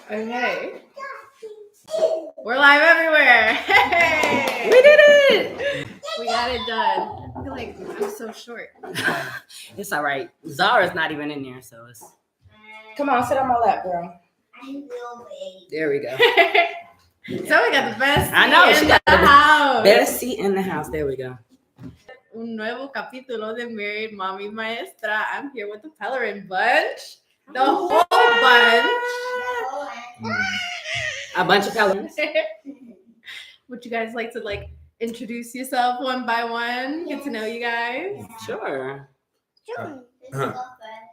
Okay. We're live everywhere. Hey! We did it! We got it done. I feel like I'm so short. It's all right. Zara's not even in there, so it's. Come on, sit on my lap, girl. There we go. So we got the best seat I know, she got the house. Best seat in the house. There we go. Un nuevo capítulo de Married.Mommy.Maestra. I'm here with the Pellerin Bunch. The whole bunch. A bunch of Pellerins. Would you guys like to introduce yourself one by one? Get to know you guys. Sure.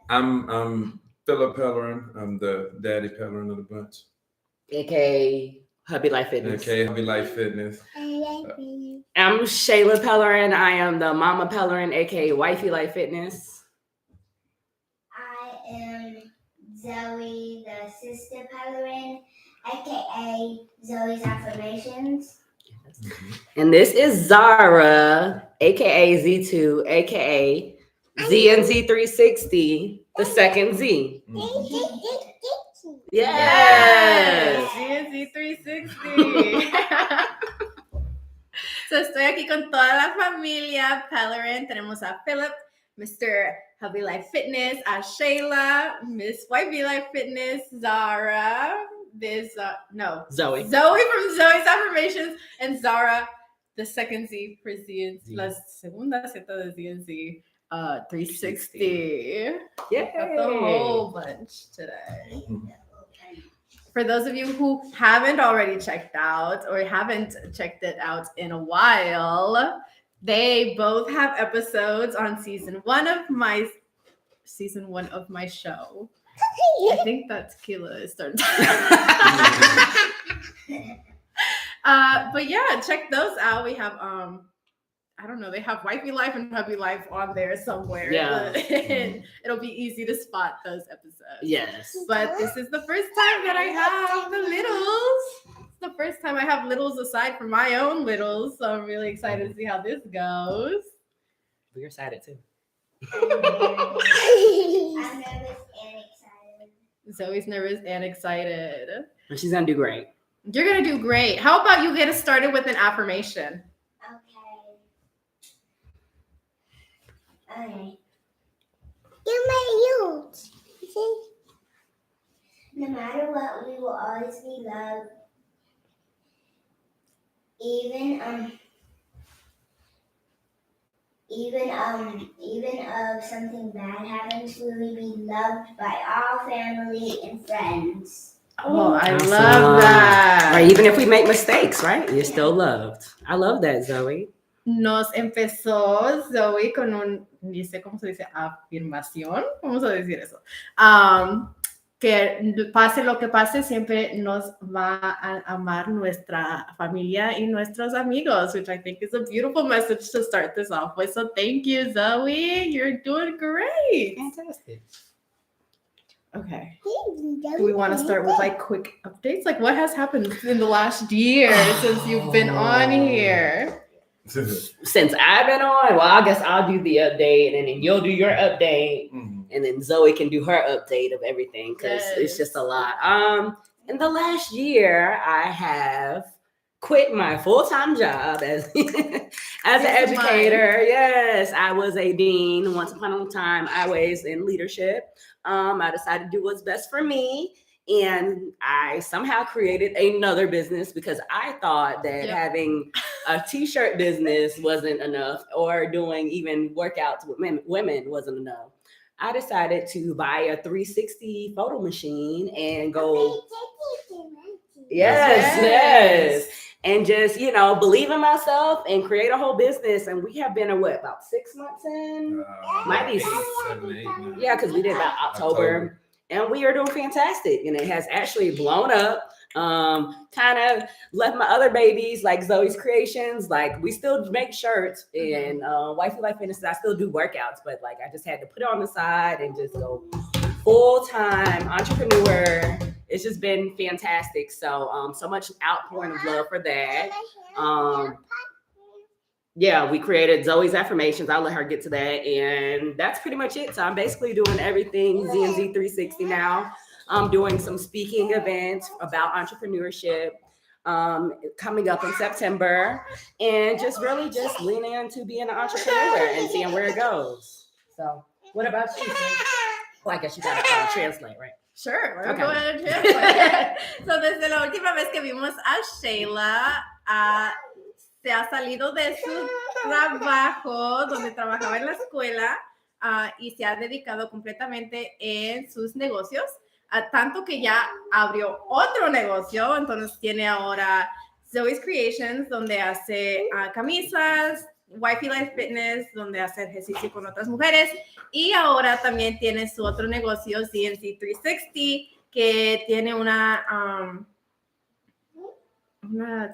I'm Philip Pellerin. I'm the daddy Pellerin of the bunch. AKA Hubby Life Fitness. AKA Hubby Life Fitness. I'm Shayla Pellerin. I am the Mama Pellerin, AKA Wifey Life Fitness. I am Zoe, the sister Pellerin, aka Zoe's Affirmations. And this is Zara, aka Z2, aka ZNZ360, the second Z. Yes. ZNZ360. So estoy aquí con toda la familia Pellerin. Tenemos a Philip, Mr. Hubby Life Fitness, a Shayla, Miss Wifey Life Fitness, Zara, Zoe from Zoe's Affirmations, and Zara, the second Z for ZNZ, la segunda Z de ZNZ 360. Yeah. Got the whole bunch today. For those of you who haven't already checked out or haven't checked it out in a while, they both have episodes on season one of my show. I think that tequila is starting. But yeah, check those out. We have I don't know, they have Wifey Life and Hubby Life on there somewhere. Yeah. It'll be easy to spot those episodes. Yes. But this is the first time that I have the littles. It's the first time I have littles aside from my own littles. So I'm really excited to see how this goes. We're excited too. I'm nervous and excited. Zoe's nervous and excited. And she's gonna do great. You're gonna do great. How about you get us started with an affirmation? Okay. You may use. No matter what, we will always be loved. Even if something bad happens, we will be loved by all family and friends. Oh, I Awesome. love that. Or even if we make mistakes, right? You're still loved. I love that, Zoe. Nos empezó Zoe con un, dice, ¿cómo se dice? Afirmación. Vamos a decir eso. Que pase lo que pase, siempre nos va a amar nuestra familia y nuestros amigos, which I think is a beautiful message to start this off with. So thank you, Zoe. You're doing great. Fantastic. Okay. Do we want to start with quick updates? What has happened in the last year since you've been on here? Since I've been on, well, I guess I'll do the update and then you'll do your update. Mm-hmm. And then Zoe can do her update of everything because it's just a lot. In the last year, I have quit my full-time job as an educator. Yes, I was a dean. Once upon a time, I was in leadership. I decided to do what's best for me. And I somehow created another business because I thought that having a t-shirt business wasn't enough or doing even workouts with women wasn't enough. I decided to buy a 360 photo machine and go, yes. And just, believe in myself and create a whole business. And we have been about 6 months in? Might be 7, 8 months. Yeah, because we did about October. And we are doing fantastic. And it has actually blown up. Kind of left my other babies, like Zoe's Creations. We still make shirts and Wifey Life Fitness. I still do workouts, but I just had to put it on the side and just go full-time entrepreneur. It's just been fantastic. So, so much outpouring of love for that. Yeah, we created Zoe's Affirmations. I'll let her get to that. And that's pretty much it. So I'm basically doing everything ZNZ 360 now. doing some speaking events about entrepreneurship coming up in September, and just really just leaning into being an entrepreneur and seeing where it goes. So, what about you, sis? Well, I guess you got to translate, right? Sure, we're Okay. going to translate. So, desde la última vez que vimos a Shayla, se ha salido de su trabajo, donde trabajaba en la escuela, y se ha dedicado completamente en sus negocios, tanto que ya abrió otro negocio. Entonces tiene ahora Zoe's Creations, donde hace camisas, Wifey Life Fitness, donde hace ejercicio con otras mujeres, y ahora también tiene su otro negocio, CNC 360, que tiene una,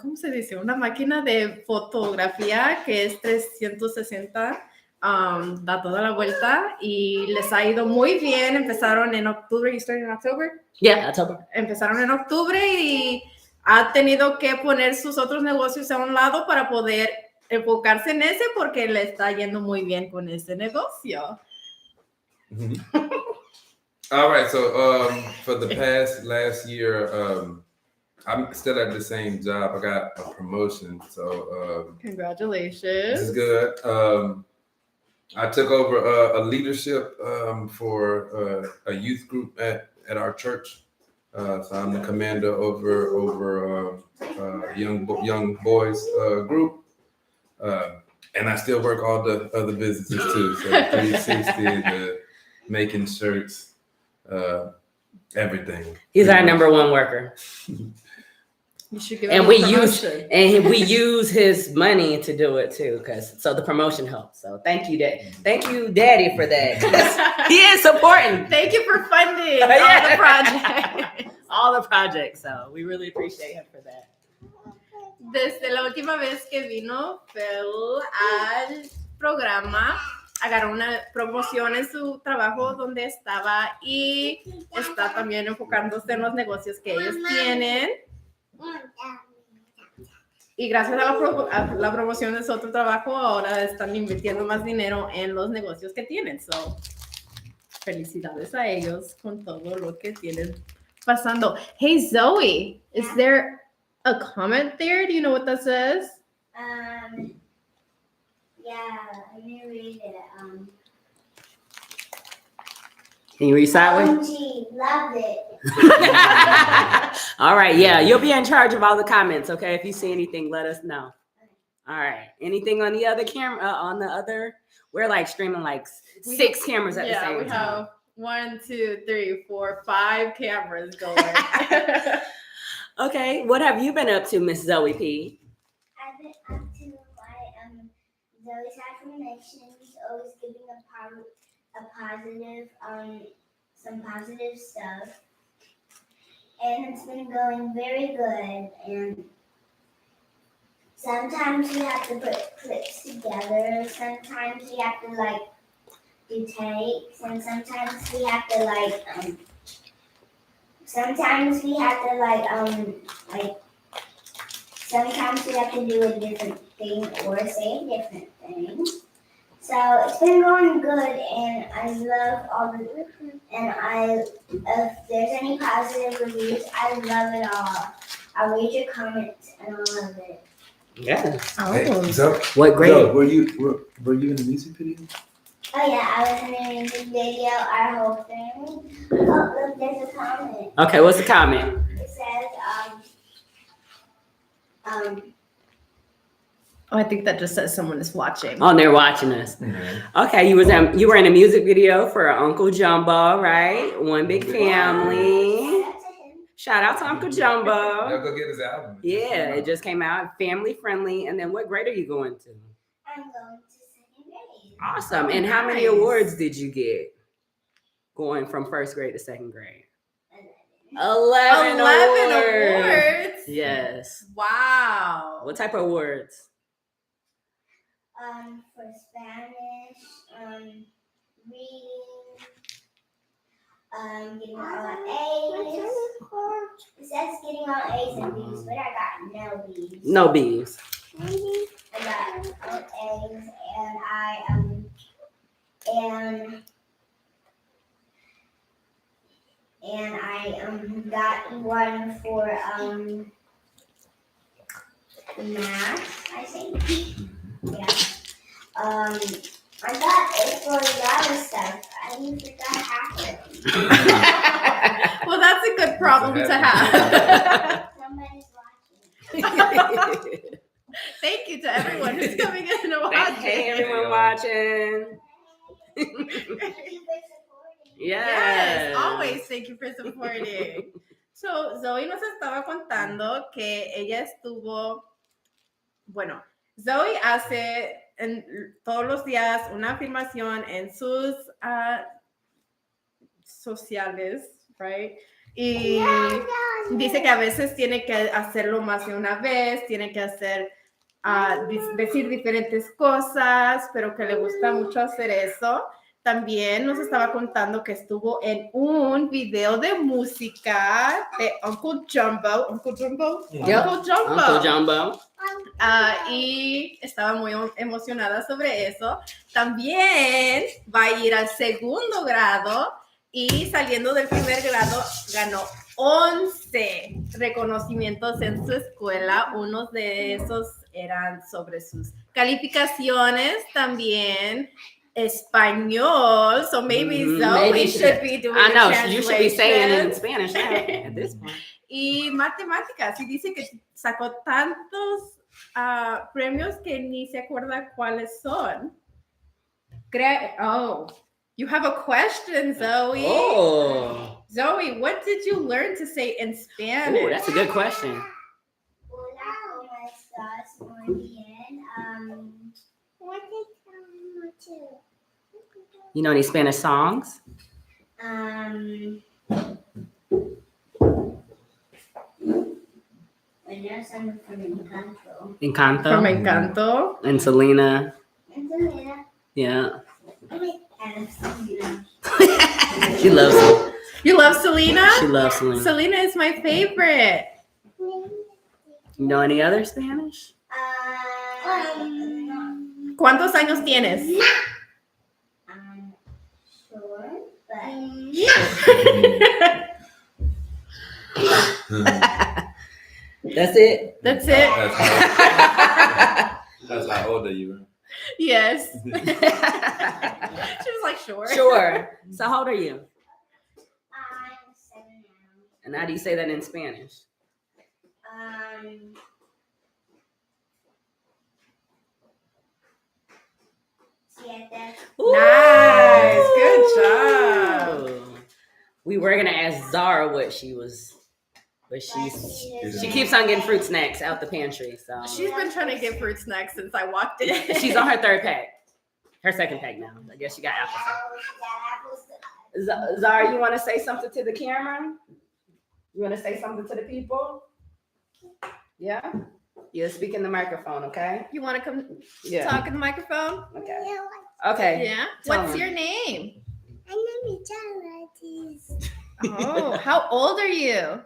¿cómo se dice? Una máquina de fotografía que es 360, da toda la vuelta, y les ha ido muy bien. Empezaron en octubre. You started in October? Yeah, October. Empezaron en octubre y ha tenido que poner sus otros negocios a un lado para poder enfocarse en ese, porque le está yendo muy bien con ese negocio. All right, so for the last year, I'm still at the same job. I got a promotion, so Congratulations. this is good. I took over a leadership for a youth group at our church. So I'm the commander over young boys group, and I still work all the other businesses too. So 360, the making shirts, everything. He's our number one worker. You should give And him we a promotion. we use his money to do it too, so the promotion helps. So thank you, Daddy, for that. He is supporting. Thank you for funding all the projects. So we really appreciate him for that. Desde la última vez que vino Phil al programa, agarró una promoción en su trabajo donde estaba, y está también enfocándose en los negocios que ellos tienen. Y gracias a la promoción de su otro trabajo, ahora están invirtiendo más dinero en los negocios que tienen. So, felicidades a ellos con todo lo que tienen pasando. Hey, Zoe, is there a comment there? Do you know what that says? Yeah, let me read it. Can you read sideways? OMG, loved it. All right, yeah, you'll be in charge of all the comments, okay? If you see anything, let us know. All right, anything on the other camera? We're like streaming like 6 cameras at the same time. Yeah, we have 1, 2, 3, 4, 5 cameras going. Okay, what have you been up to, Miss Zoe P? I've been up to my Zoe's affirmations, always giving some positive stuff, and it's been going very good. And sometimes we have to put clips together, sometimes we have to do takes, and sometimes we have to sometimes we have to do a different thing or say a different thing. So it's been going good, and I love if there's any positive reviews, I love it all. I'll read your comments, and I love it. Yeah. Hey, so, What grade? So, were you in the music video? Oh yeah, I was in the music video, our whole thing. Oh, look, there's a comment. Okay, what's the comment? It says, Oh, I think that just says someone is watching. Oh, they're watching us. Mm-hmm. Okay, you were in a music video for Uncle Jumbo, right? One Big Family. Shout out to Uncle Jumbo. Y'all go get his album. Yeah, it just came out, family friendly. And then what grade are you going to? I'm going to second grade. Awesome. And how many awards did you get going from first grade to second grade? 11 awards. Yes. Wow. What type of awards? For Spanish, reading, getting all A's. It says getting all A's and B's, but I got no B's. No B's. I got all A's, and and I got one for math, I think. Yeah. I got it for the other stuff. I forgot half of it. Well, that's a good problem to have. Somebody's watching. Thank you to everyone who's coming in and watching. Hey, everyone watching. Thank you for supporting. Yes, always thank you for supporting. So, Zoe nos estaba contando que ella estuvo, bueno, Zoe hace todos los días una afirmación en sus sociales, right? Y dice que a veces tiene que hacerlo más de una vez, tiene que hacer, decir diferentes cosas, pero que le gusta mucho hacer eso. También nos estaba contando que estuvo en un video de música de Uncle Jumbo. Y estaba muy emocionada sobre eso. También va a ir al segundo grado y saliendo del primer grado ganó 11 reconocimientos en su escuela. Unos de esos eran sobre sus calificaciones, también español. So maybe Zoe should be doing I know, translation. you should be saying it in Spanish now at this point. Y matemáticas, y dice que sacó tantos premios que ni se acuerda cuáles son. You have a question, Zoe. Oh. Zoe, what did you learn to say in Spanish? Oh, that's a good question. Hola, ¿cómo estás? Muy bien. What did you know any Spanish songs? There's some from Encanto. Encanto. From Encanto. And Selena. And Selena. Yeah. And Selena. She loves it. You love Selena? She loves Selena. Selena is my favorite. You know any other Spanish? ¿Cuántos años tienes? Sure, but That's it? That's it? That's how old are you? Yes. She was like, sure. Sure. So how old are you? I'm 7 now. And how do you say that in Spanish? Siete. Nice. Good job. We were going to ask Zara what she was, but she keeps on getting fruit snacks out the pantry. So She's been trying to get fruit snacks since I walked in. she's on her third pack. Her second pack now. I guess she got apples. Zara, you want to say something to the camera? You want to say something to the people? Yeah? Yeah, speak in the microphone, okay? You want to come talk in the microphone? Okay. Okay. Yeah. Tell What's him. your name? My name is Charlotte. Oh, how old are you?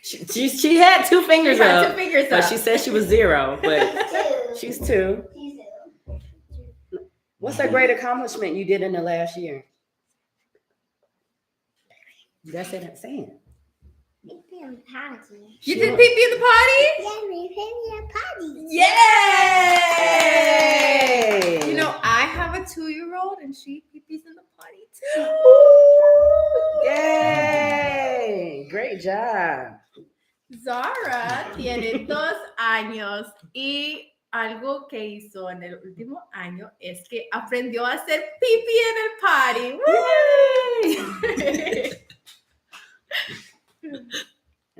She had two fingers up. Two fingers But up. she said she was 0, but she's 2. What's a great accomplishment you did in the last year? You gotta say that. Say it. You did pee-pee in the potty? Yeah, we pee-pee in the potty. Yay! You know, I have a 2-year-old and she pee-pees in the potty too. Yay! Great job. Zara tiene 2 años y algo que hizo en el último año es que aprendió a hacer pipí en el potty.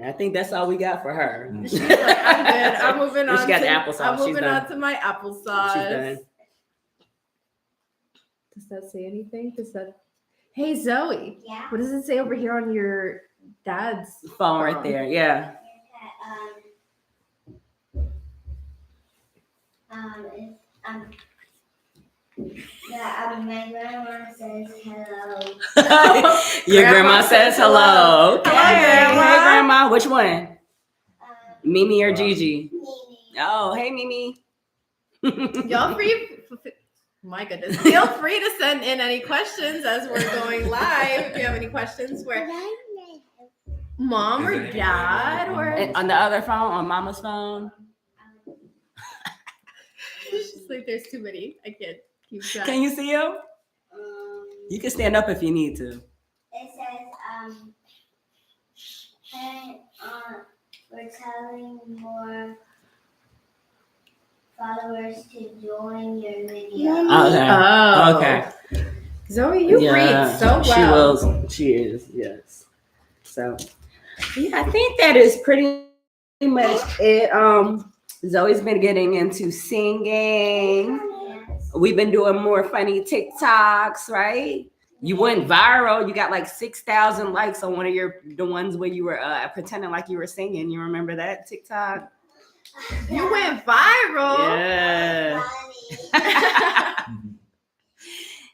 I think that's all we got for her. She's like, I'm good. I'm moving on. She got the applesauce. I'm She's moving done. on to my applesauce. She's done. Does that say anything? Hey Zoe, Yeah. what does it say over here on your dad's Phone right there. Yeah. My grandma says hello. Your grandma says hello. Okay. Hello, Grandma. Hey, Grandma. Which one? Mimi or Wow. Gigi? Mimi. Oh, hey, Mimi. Y'all free? My goodness. Feel free to send in any questions as we're going live. If you have any questions for mom or dad or And on the other phone, on mama's phone. it's just like there's too many. I can't keep track. Can you see him? You can stand up if you need to. It says, we're telling more followers to join your video. Okay. Oh. Okay. Zoe, you read so well. She is, yes. So, yeah, I think that is pretty much it. Zoe's been getting into singing. Yes. We've been doing more funny TikToks, right? You went viral. You got like 6,000 likes on one of the ones where you were pretending like you were singing. You remember that TikTok? You went viral. Yeah. Funny.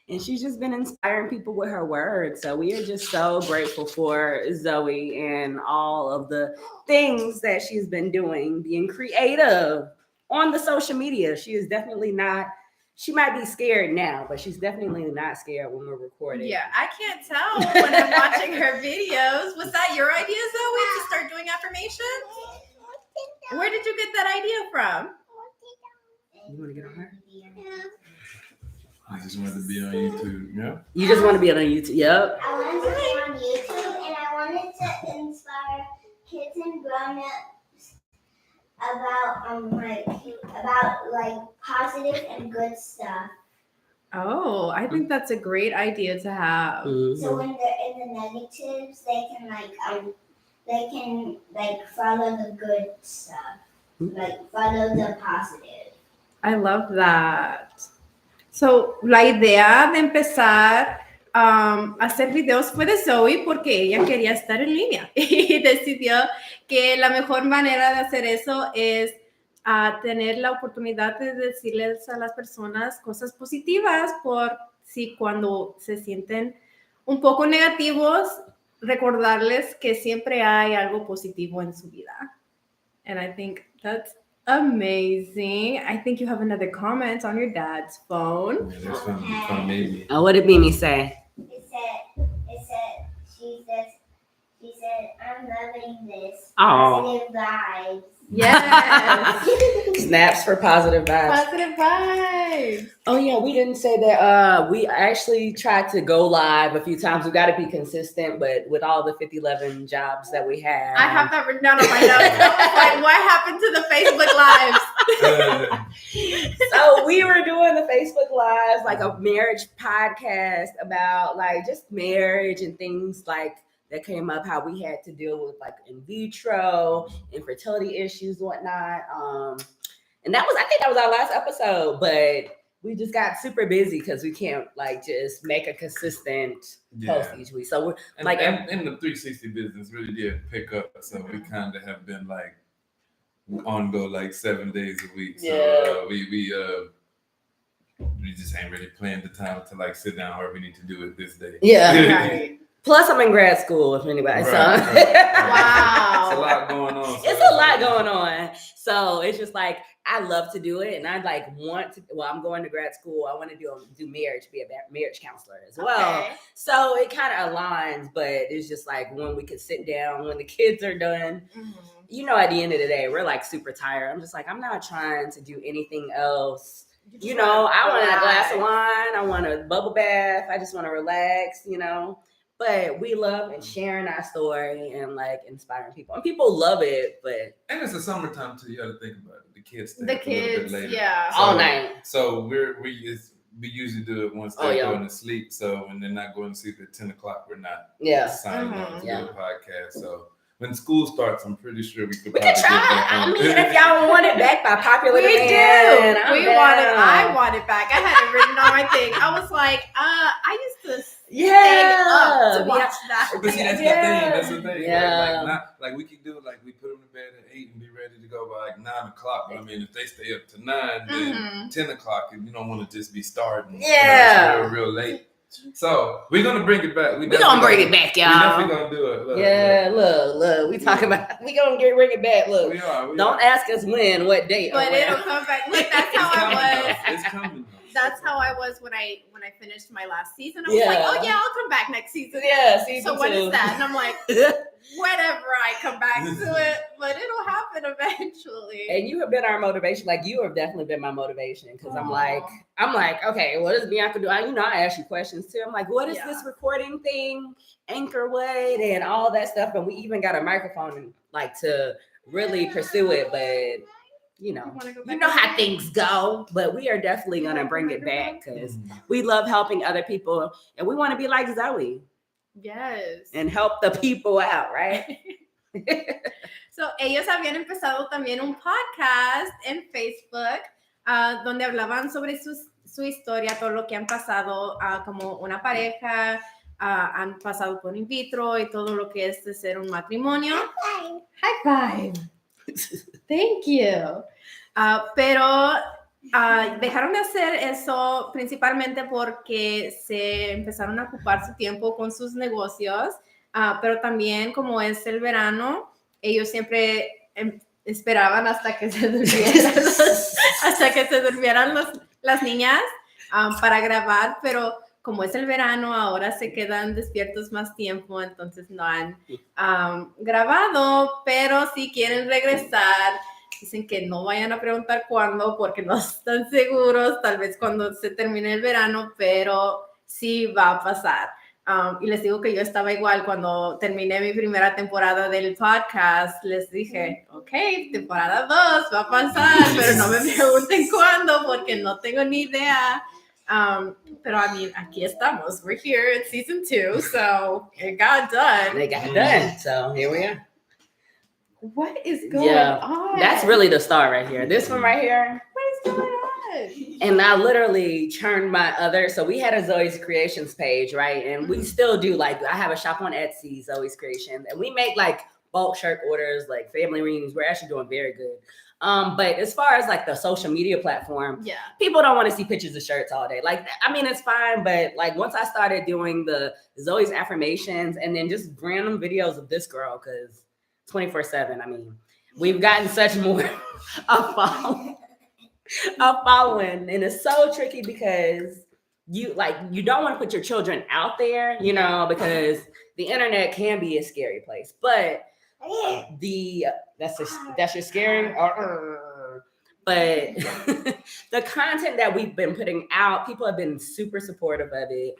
And she's just been inspiring people with her words. So we are just so grateful for Zoe and all of the things that she's been doing, being creative on the social media. She is definitely not, she might be scared now, but she's definitely not scared when we're recording. Yeah, I can't tell when I'm watching her videos. Was that your idea, Zoe, to start doing affirmations? Where did you get that idea from? You want to get on her? I just wanted to be on YouTube. Yeah. You just want to be on YouTube? Yep. I wanted to be on YouTube and I wanted to inspire kids and grown-ups about positive and good stuff. Oh, I think that's a great idea to have. So when they're in the negatives, they can follow the good stuff, follow the positive. I love that. So, la idea de empezar a hacer videos fue de Zoe porque ella quería estar en línea y decidió que la mejor manera de hacer eso es tener la oportunidad de decirles a las personas cosas positivas por si cuando se sienten un poco negativos, recordarles que siempre hay algo positivo en su vida. And I think that's amazing. I think you have another comment on your dad's phone. Yeah, that's from maybe. Oh, what did Mimi say? She said, I'm loving this. Aw. Positive vibes. Yes. Snaps for positive vibes. Positive vibes. Oh yeah, we didn't say that. We actually tried to go live a few times. We got to be consistent, but with all the 5011 jobs that we have, I have that written down on my notes. I was like, what happened to the Facebook Lives? So we were doing the Facebook Lives, like a marriage podcast about like just marriage and things like that came up, how we had to deal with like in vitro, infertility issues, whatnot. And I think that was our last episode, but we just got super busy because we can't like just make a consistent post each week. So we're and the 360 business really did pick up. So we kind of have been like on go like 7 days a week. So we just ain't really planned the time to like sit down or we need to do it this day. Yeah. Right. Plus, I'm in grad school, if anybody. Right, So Wow. It's a lot going on. It's a lot going on. So it's just like I love to do it, and I like want to. Well, I'm going to grad school. I want to do marriage, be a marriage counselor as well. Okay. So it kind of aligns, but it's just like when we could sit down, when the kids are done. Mm-hmm. You know, at the end of the day, we're like super tired. I'm just like, I'm not trying to do anything else. You know, I want a glass of wine. I want a bubble bath. I just want to relax, you know. But we love and sharing our story and like inspiring people. And people love it, but and it's the summertime too. You got to think about it. The kids stay The up a little bit kids, later. yeah. all night. So we usually do it once they're yeah. going to sleep. So when they're not going to sleep at 10 o'clock, we're not Yeah. signing up to Yeah. do a podcast. So when school starts, I'm pretty sure we could We probably can try. get back I on. mean, if y'all want it back by popular We demand, do. I'm We down. want it. I want it back. I had it written on my thing. I was like, I used to stay up to watch that. But see, that's the Yeah. thing. That's the thing. Yeah. Right? Like we could do it. Like we put them to bed at 8 and be ready to go by like 9 o'clock. But I mean, if they stay up to 9, then 10 o'clock, you don't want to just be starting. Yeah. You know, it's real late. So we're gonna bring it back. We gonna bring it back, We y'all. definitely gonna do it. Look. We talking about. We gonna bring it back. Look. We are. Don't ask us when, what date. But or when. it'll come back. Look, that's how I was. It's coming. that's how I was when I finished my last season. I was like, oh yeah, I'll come back next season. Yeah, season so 2. when is that? And I'm like, whenever I come back to it, but it'll happen eventually. And you have been our motivation. Like you have definitely been my motivation because I'm like, okay, what does Bianca do? I ask you questions too. I'm like, what is this recording thing? Anchor Wood and all that stuff. And we even got a microphone like to really pursue it, but you know how things go. But we are definitely gonna bring it back because we love helping other people and we want to be like Zoe. Yes. And help the people out, right? So, ellos habían empezado también un podcast en Facebook donde hablaban sobre su historia, todo lo que han pasado como una pareja, han pasado por in vitro y todo lo que es de ser un matrimonio. High five. Thank you. Pero dejaron de hacer eso principalmente porque se empezaron a ocupar su tiempo con sus negocios, pero también como es el verano, ellos siempre esperaban hasta que se durmieran, las niñas para grabar, pero como es el verano, ahora se quedan despiertos más tiempo, entonces no han grabado, pero si quieren regresar, dicen que no vayan a preguntar cuándo porque no están seguros, tal vez cuando se termine el verano, pero sí va a pasar. Y les digo que yo estaba igual cuando terminé mi primera temporada del podcast, les dije, ok, temporada 2 va a pasar, pero no me pregunten cuándo porque no tengo ni idea. Pero I mean, aquí estamos. We're here at season 2, so it got done. They got done, so here we are. What is going on? That's really the star right here. This one right here. What is going on? And I literally turned my so we had a Zoe's Creations page, right? And we still do, like, I have a shop on Etsy, Zoe's Creations, and we make like bulk shirt orders, like family reunions. We're actually doing very good. But as far as like the social media platform, people don't want to see pictures of shirts all day. Like, I mean, it's fine, but like once I started doing the Zoe's affirmations and then just random videos of this girl, because 24/7, I mean, we've gotten such more of following, and it's so tricky because you don't want to put your children out there, you know, because the internet can be a scary place, but that's your scary. But the content that we've been putting out, people have been super supportive of it.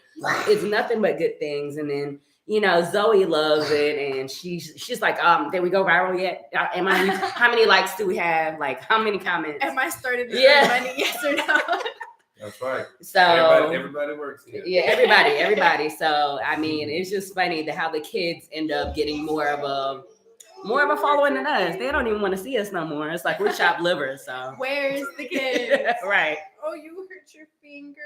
It's nothing but good things. And then, you know, Zoe loves it, and she's like, did we go viral yet? How many likes do we have? Like, how many comments? Am I starting to earn money? Yes or no? That's right. So everybody works here. Yeah, everybody. So I mean, it's just funny how the kids end up getting more of a following than us. They don't even want to see us no more. It's like we shop liver. So where's the kids? Right. Oh, you hurt your fingers.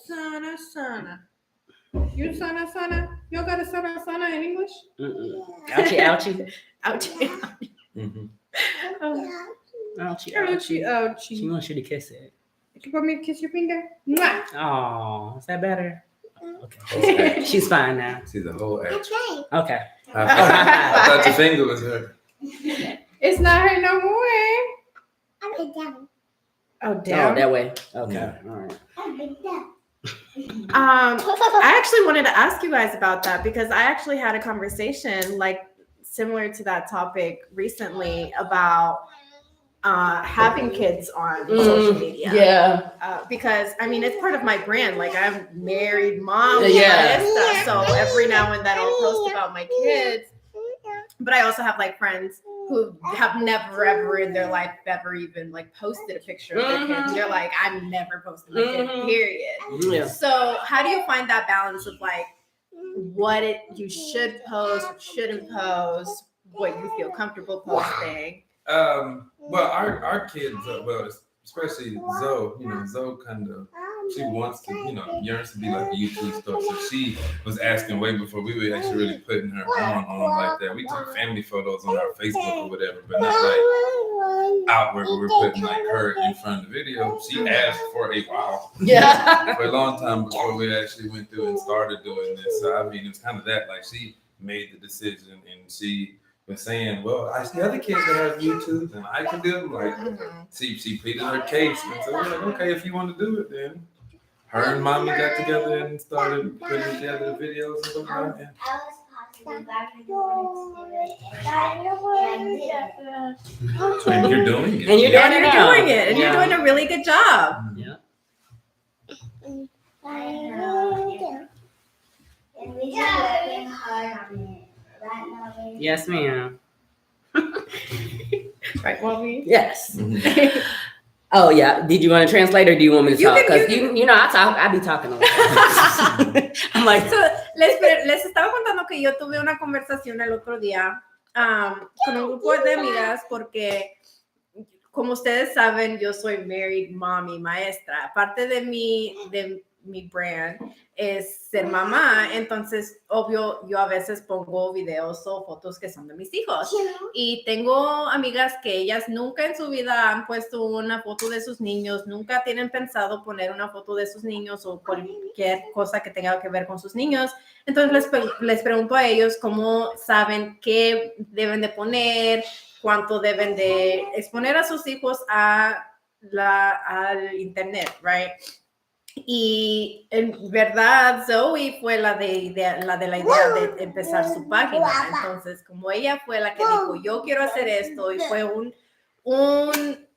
Sana. You sana. You got a sana in English? Ouchie. Mm-hmm. Ouchie. She wants you to kiss it. You want me to kiss your finger? Mwah. Oh, is that better? Okay. She's fine now. See the whole act. Okay. I thought your finger was hurt. It's not hurt no more. Oh, down. Oh, that way. Okay. All right. I actually wanted to ask you guys about that because I actually had a conversation like similar to that topic recently about having kids on social media. Yeah. Because I mean, it's part of my brand. Like I'm Married.Mommy.Maestra, so every now and then I'll post about my kids. But I also have like friends who have never ever in their life ever even like posted a picture of their kids. They're like, I'm never posting my kid, period. Yeah. So how do you find that balance of like what you should post, what shouldn't post, what you feel comfortable posting? Well, our kids, especially Zoe, you know, Zoe kind of, she wants to, you know, yearns to be like a YouTube star. So she was asking way before we were actually really putting her on like that. We took family photos on our Facebook or whatever, but not like out where we were putting like her in front of the video. She asked for a while. Yeah. For a long time before we actually went through and started doing this. So I mean, it was kind of that, like she made the decision and she but saying, well, I see other kids that have YouTube and I can do them. Like, she pleaded her case. And so we're like, okay, if you want to do it, then her and mommy got together and started putting together the videos and whatnot. And so you're doing it. And you're doing it now. And you're doing a really good job. Yeah. And we've been working hard on it. Right, Mommy? Yes, ma'am. Right, Mommy? Yes. Oh yeah. Did you want to translate or do you want me to talk? Because you know I be talking a lot. I'm like, so, les estaba contando que yo tuve una conversación el otro día con un grupo de amigas porque, como ustedes saben, yo soy Married.Mommy.Maestra. Aparte de mi brand es ser mamá, entonces obvio yo a veces pongo videos o fotos que son de mis hijos y tengo amigas que ellas nunca en su vida han puesto una foto de sus niños, nunca tienen pensado poner una foto de sus niños o cualquier cosa que tenga que ver con sus niños. Entonces les pregunto a ellos cómo saben qué deben de poner, cuánto deben de exponer a sus hijos al internet, right? Y en verdad Zoe fue la de la idea de empezar su página. Entonces, como ella fue la que dijo, yo quiero hacer esto, y fue un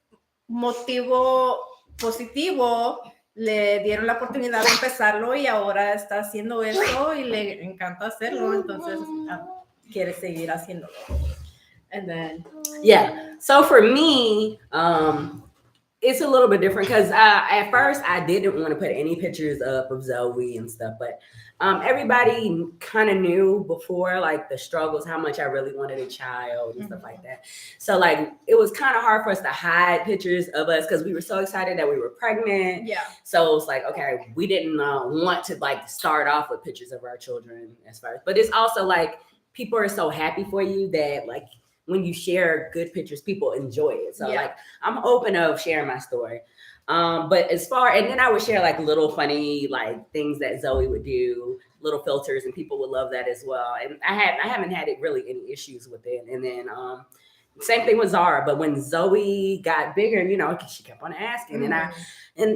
motivo positivo, le dieron la oportunidad de empezarlo y ahora está haciendo eso y le encanta hacerlo, entonces quiere seguir haciéndolo. And then, yeah. So for me, it's a little bit different because at first I didn't want to put any pictures up of Zoe and stuff, but everybody kind of knew before, like, the struggles, how much I really wanted a child and stuff like that. So like it was kind of hard for us to hide pictures of us because we were so excited that we were pregnant. yeah. So it was like, okay, we didn't want to like start off with pictures of our children as far as, but it's also like people are so happy for you that like when you share good pictures, people enjoy it. So like I'm open of sharing my story. But as far, and then I would share like little funny like things that Zoe would do, little filters, and people would love that as well. And I haven't had it really any issues with it. And then same thing with Zara, but when Zoe got bigger, you know, she kept on asking, and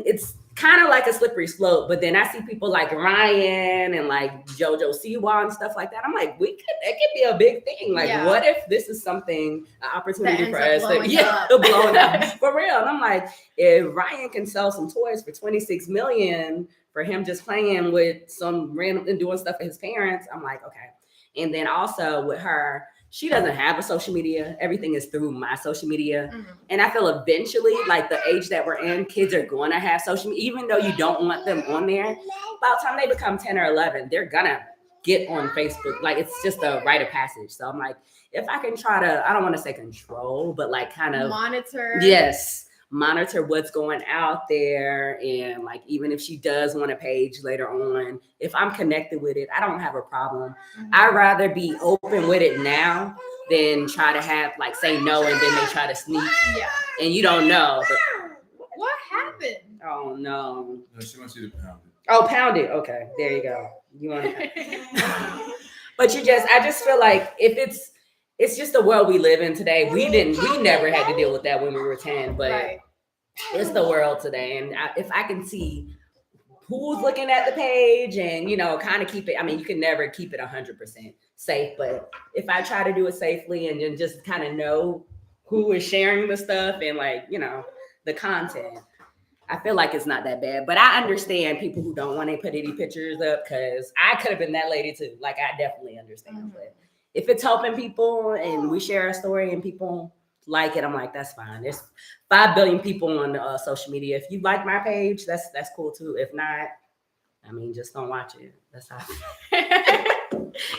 it's kind of like a slippery slope. But then I see people like Ryan and like JoJo Siwa and stuff like that. I'm like, that could be a big thing. Like, what if this is something, an opportunity for us to blowing up for real? And I'm like, if Ryan can sell some toys for $26 million for him just playing with some random and doing stuff for his parents, I'm like, okay. And then also with her, she doesn't have a social media. Everything is through my social media. And I feel eventually, like the age that we're in, kids are going to have social media, even though you don't want them on there. By the time they become 10 or 11, they're going to get on Facebook. Like, it's just a rite of passage. So I'm like, if I can try to, I don't want to say control, but like kind of monitor. Yes. Monitor what's going out there. And like, even if she does want a page later on, if I'm connected with it, I don't have a problem. I'd rather be open with it now than try to have like say no and then they try to sneak. Yeah. And you don't know. But, what happened? Oh no. No, she wants you to pound it. Oh, pound it. Okay. There you go. You want to But I just feel like if it's just the world we live in today. We never had to deal with that when we were 10, but it's the world today. And if I can see who's looking at the page and, you know, kind of keep it, I mean, you can never keep it 100% safe, but if I try to do it safely and then just kind of know who is sharing the stuff and like, you know, the content, I feel like it's not that bad. But I understand people who don't want to put any pictures up because I could have been that lady too. Like, I definitely understand. But if it's helping people and we share a story and people like it, I'm like, that's fine. There's 5 billion people on social media. If you like my page, that's cool too. If not, I mean, just don't watch it. That's how.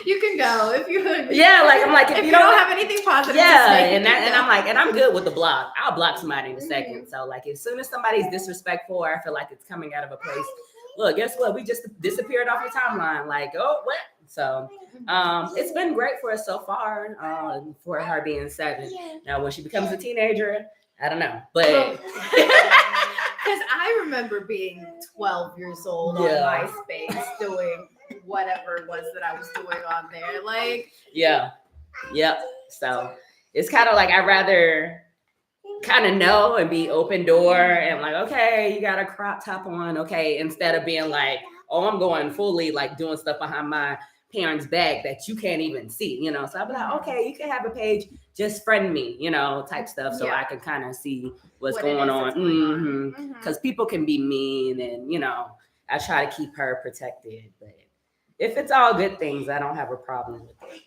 You can go if you. Yeah, like I'm like if you don't have anything positive. Yeah, and I'm like, and I'm good with the block. I'll block somebody in a second. So like, as soon as somebody's disrespectful, or I feel like it's coming out of a place. Look, guess what? We just disappeared off your timeline. Like, oh, what? So it's been great for us so far, for her being 7. Now, when she becomes a teenager, I don't know. But because I remember being 12 years old on MySpace doing whatever it was that I was doing on there. Like, yeah. Yep. So it's kind of like I'd rather kind of know and be open door and like, okay, you got a crop top on, okay, instead of being like, oh, I'm going fully like doing stuff behind my parents' back that you can't even see, you know. So I'll be like, okay, you can have a page, just friend me, you know, type stuff, so I can kind of see what's going on. Because people can be mean, and you know, I try to keep her protected. But if it's all good things, I don't have a problem with it.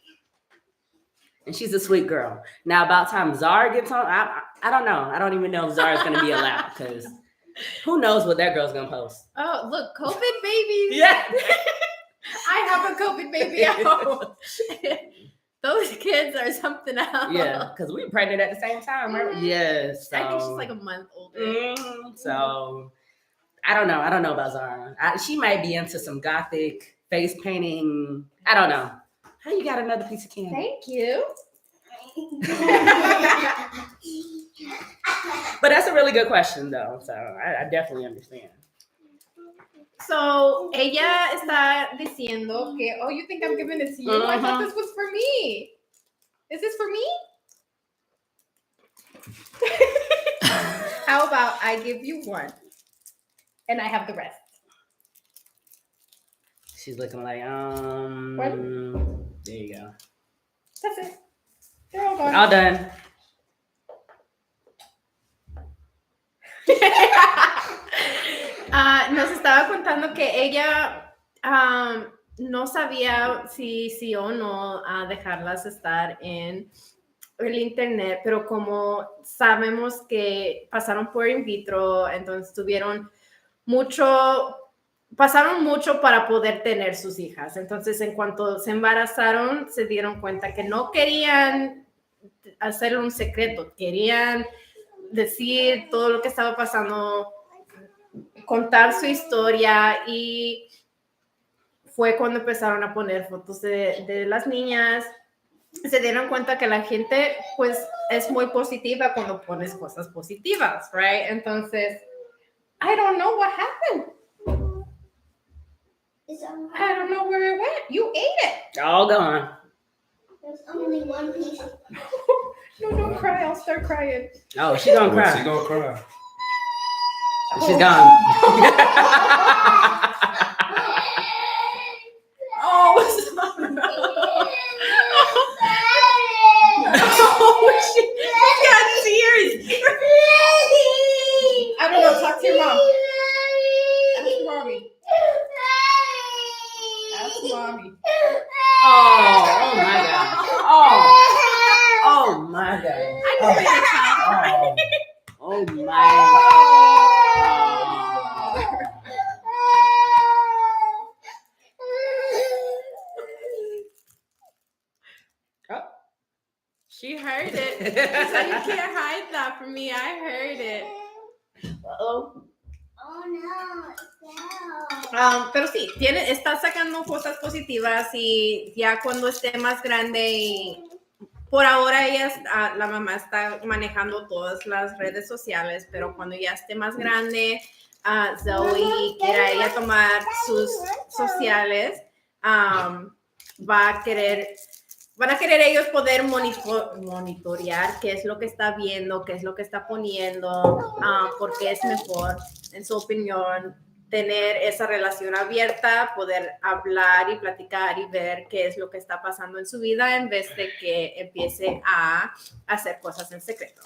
And she's a sweet girl. Now, about time Zara gets on, I don't know. I don't even know if Zara's going to be allowed, because who knows what that girl's going to post. Oh, look, COVID babies. Yeah. I have a COVID baby at home. Those kids are something else. Yeah, because we were pregnant at the same time, right? Yes. I think she's like a month older. So, I don't know. I don't know about Zara. She might be into some gothic face painting. I don't know. How you got another piece of candy? Thank you. But that's a really good question, though. So I definitely understand. So ella está diciendo que, oh, you think I'm giving it to you? I thought this was for me. Is this for me? How about I give you one and I have the rest? She's looking like, What? There you go. That's it. They're all gone. All done. Nos estaba contando que ella no sabía si sí o no dejarlas estar en el internet, pero como sabemos que pasaron por in vitro, entonces pasaron mucho para poder tener sus hijas. Entonces, en cuanto se embarazaron, se dieron cuenta que no querían hacerlo un secreto, querían decir todo lo que estaba pasando, contar su historia, y fue cuando empezaron a poner fotos de las niñas. Se dieron cuenta que la gente pues es muy positiva cuando pones cosas positivas, right? Entonces, I don't know what happened. I don't know where it went. You ate it. All gone. There's only one piece. No, don't cry. I'll start crying. Oh, she's gonna cry. She's gonna cry. She's gone. Oh, sorry. Oh, she got tears. I don't know. Talk to your mom. Ask mommy. Ask mommy. Oh my God. Oh my God. I know you're a child. Oh my God. She heard it. She said, you can't hide that from me. I heard it. Uh-oh. Oh no. Pero sí, está sacando cosas positivas, y ya cuando esté más grande, y por ahora la mamá está manejando todas las redes sociales, pero cuando ya esté más grande, Zoe quiera ella tomar sus sociales, van a querer ellos poder monitorear qué es lo que está viendo, qué es lo que está poniendo, porque es mejor, en su opinión, tener esa relación abierta, poder hablar y platicar y ver qué es lo que está pasando en su vida, en vez de que empiece a hacer cosas en secreto.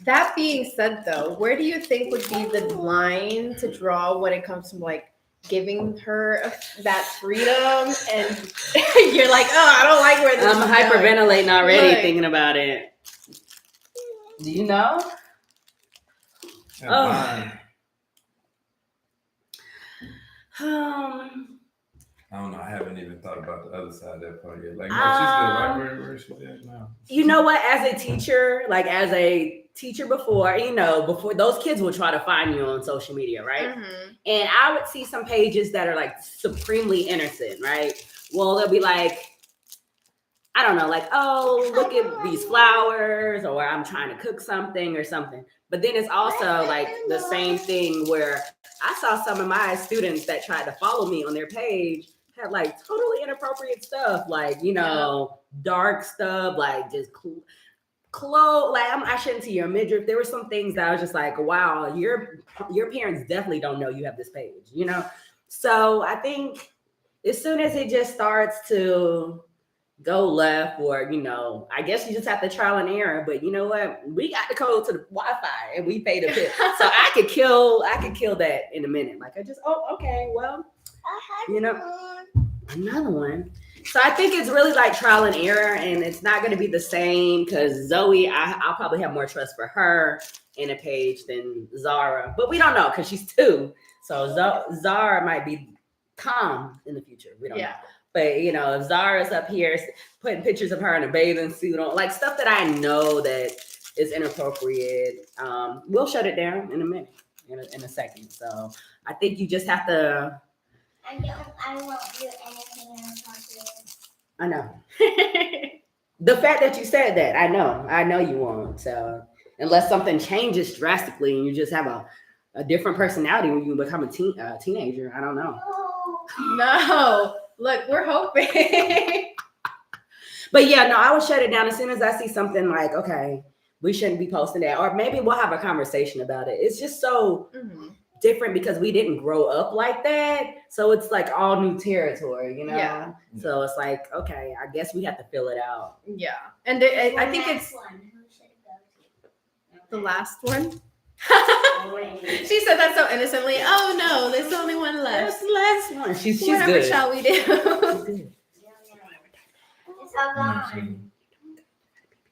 That being said, though, where do you think would be the line to draw when it comes to like giving her that freedom, and you're like, oh, I don't like where this is I'm hyperventilating already Look. thinking about it. Do you know? I don't know. I haven't even thought about the other side of that part yet. Like, no, she's good. Right where she's at now. You know what? As a teacher before those kids will try to find you on social media, right? Mm-hmm. And I would see some pages that are like supremely innocent, right? Well, they'll be like, I don't know, like, oh, look at these flowers, or I'm trying to cook something or something. But then it's also like the same thing where I saw some of my students that tried to follow me on their page had like totally inappropriate stuff, like, you know, dark stuff, like just clothes. Like I shouldn't see your midriff. There were some things that I was just like, wow, your parents definitely don't know you have this page, you know? So I think as soon as it just starts to go left, or, you know, I guess you just have to trial and error. But you know what? We got the code to the Wi-Fi and we paid a bit. So I could kill that in a minute. Like I just, okay, well, you know, another one. So I think it's really like trial and error, and it's not going to be the same because Zoe, I'll probably have more trust for her in a page than Zara, but we don't know because she's 2. So Zara might be calm in the future. We don't know. But you know, if Zara's up here putting pictures of her in a bathing suit on, like stuff that I know that is inappropriate, we'll shut it down in a minute, in a second. So I think you just have to. I won't do anything inappropriate. I know. The fact that you said that, I know you won't. So unless something changes drastically and you just have a different personality when you become a teenager, I don't know. No, look, we're hoping. But yeah, no, I would shut it down as soon as I see something like, okay, we shouldn't be posting that, or maybe we'll have a conversation about it. It's just so different because we didn't grow up like that, so it's like all new territory, you know. Yeah. So it's like, okay, I guess we have to fill it out. Yeah, and I think it's the last one. She said that so innocently. Oh no, there's only one left. That's the last one. She's whatever good. Shall we do? It's all gone.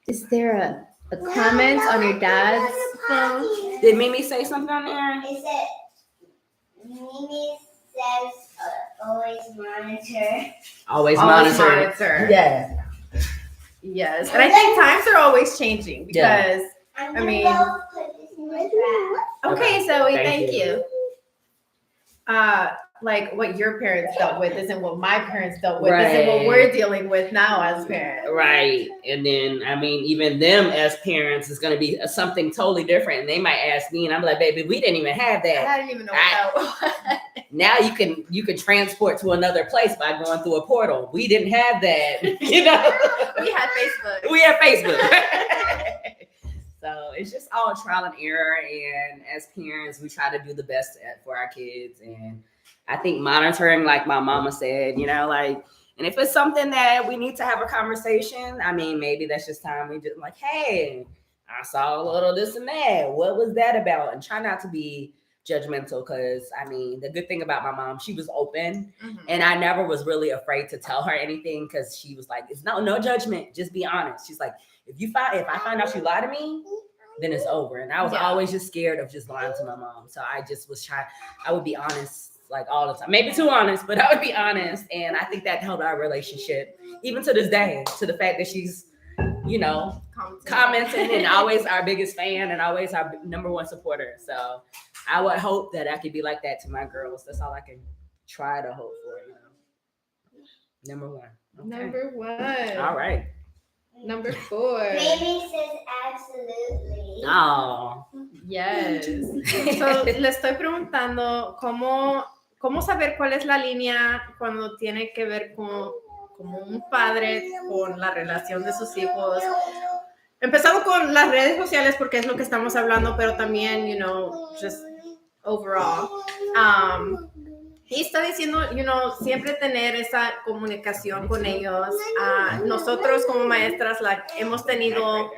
Is there a comment on your dad's phone? Did Mimi say something on there? Is it Mimi says always monitor? Always monitor. Yeah. Yes. And I think times are always changing because I mean. Okay, Zoe, thank you. Like what your parents dealt with isn't what my parents dealt with, isn't what we're dealing with now as parents. Right. And then, I mean, even them as parents is going to be something totally different. And they might ask me, and I'm like, baby, we didn't even have that. I didn't even know what that was. Now you can transport to another place by going through a portal. We didn't have that. You know, we had Facebook. So it's just all trial and error. And as parents, we try to do the best for our kids. And I think monitoring, like my mama said, you know, like, and if it's something that we need to have a conversation, I mean, maybe that's just time we just like, hey, I saw a little this and that. What was that about? And try not to be judgmental, because I mean, the good thing about my mom, she was open, and I never was really afraid to tell her anything, because she was like, it's no judgment, just be honest. She's like, if I find out you lie to me, then it's over. And I was always just scared of just lying to my mom. So I just was I would be honest like all the time, maybe too honest, but I would be honest. And I think that helped our relationship, even to this day, to the fact that she's, you know, commenting and always our biggest fan and always our number one supporter. So I would hope that I could be like that to my girls. That's all I can try to hope for, you know. Number one. Okay. Number one. All right. Number 4. Baby says absolutely. Oh. Yes. So, le estoy preguntando cómo saber cuál es la línea cuando tiene que ver con como un padre con la relación de sus hijos. Empezando con las redes sociales porque es lo que estamos hablando, pero también, you know, just overall. Y está diciendo, you know, siempre tener esa comunicación con ellos. Nosotros como maestras hemos tenido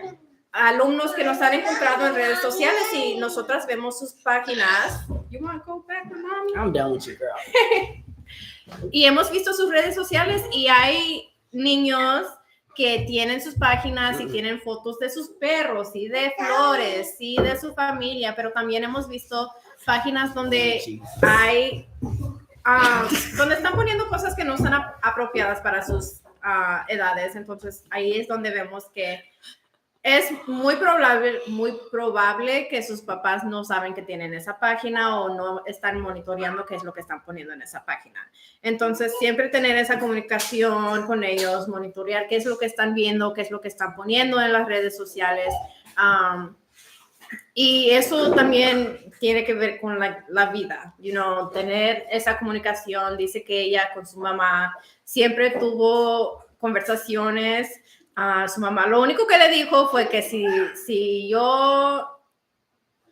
alumnos que nos han encontrado en redes sociales y nosotras vemos sus páginas. You want to go back, Mom? I'm done with you, girl. Y hemos visto sus redes sociales y hay niños que tienen sus páginas y tienen fotos de sus perros y de flores y de su familia, pero también hemos visto páginas donde hay donde están poniendo cosas que no son apropiadas para sus edades. Entonces ahí es donde vemos que es muy probable que sus papás no saben que tienen esa página o no están monitoreando qué es lo que están poniendo en esa página. Entonces, siempre tener esa comunicación con ellos, monitorear qué es lo que están viendo, qué es lo que están poniendo en las redes sociales. Y eso también tiene que ver con la vida, tener esa comunicación. Dice que ella con su mamá siempre tuvo conversaciones. Su mamá lo único que le dijo fue que si yo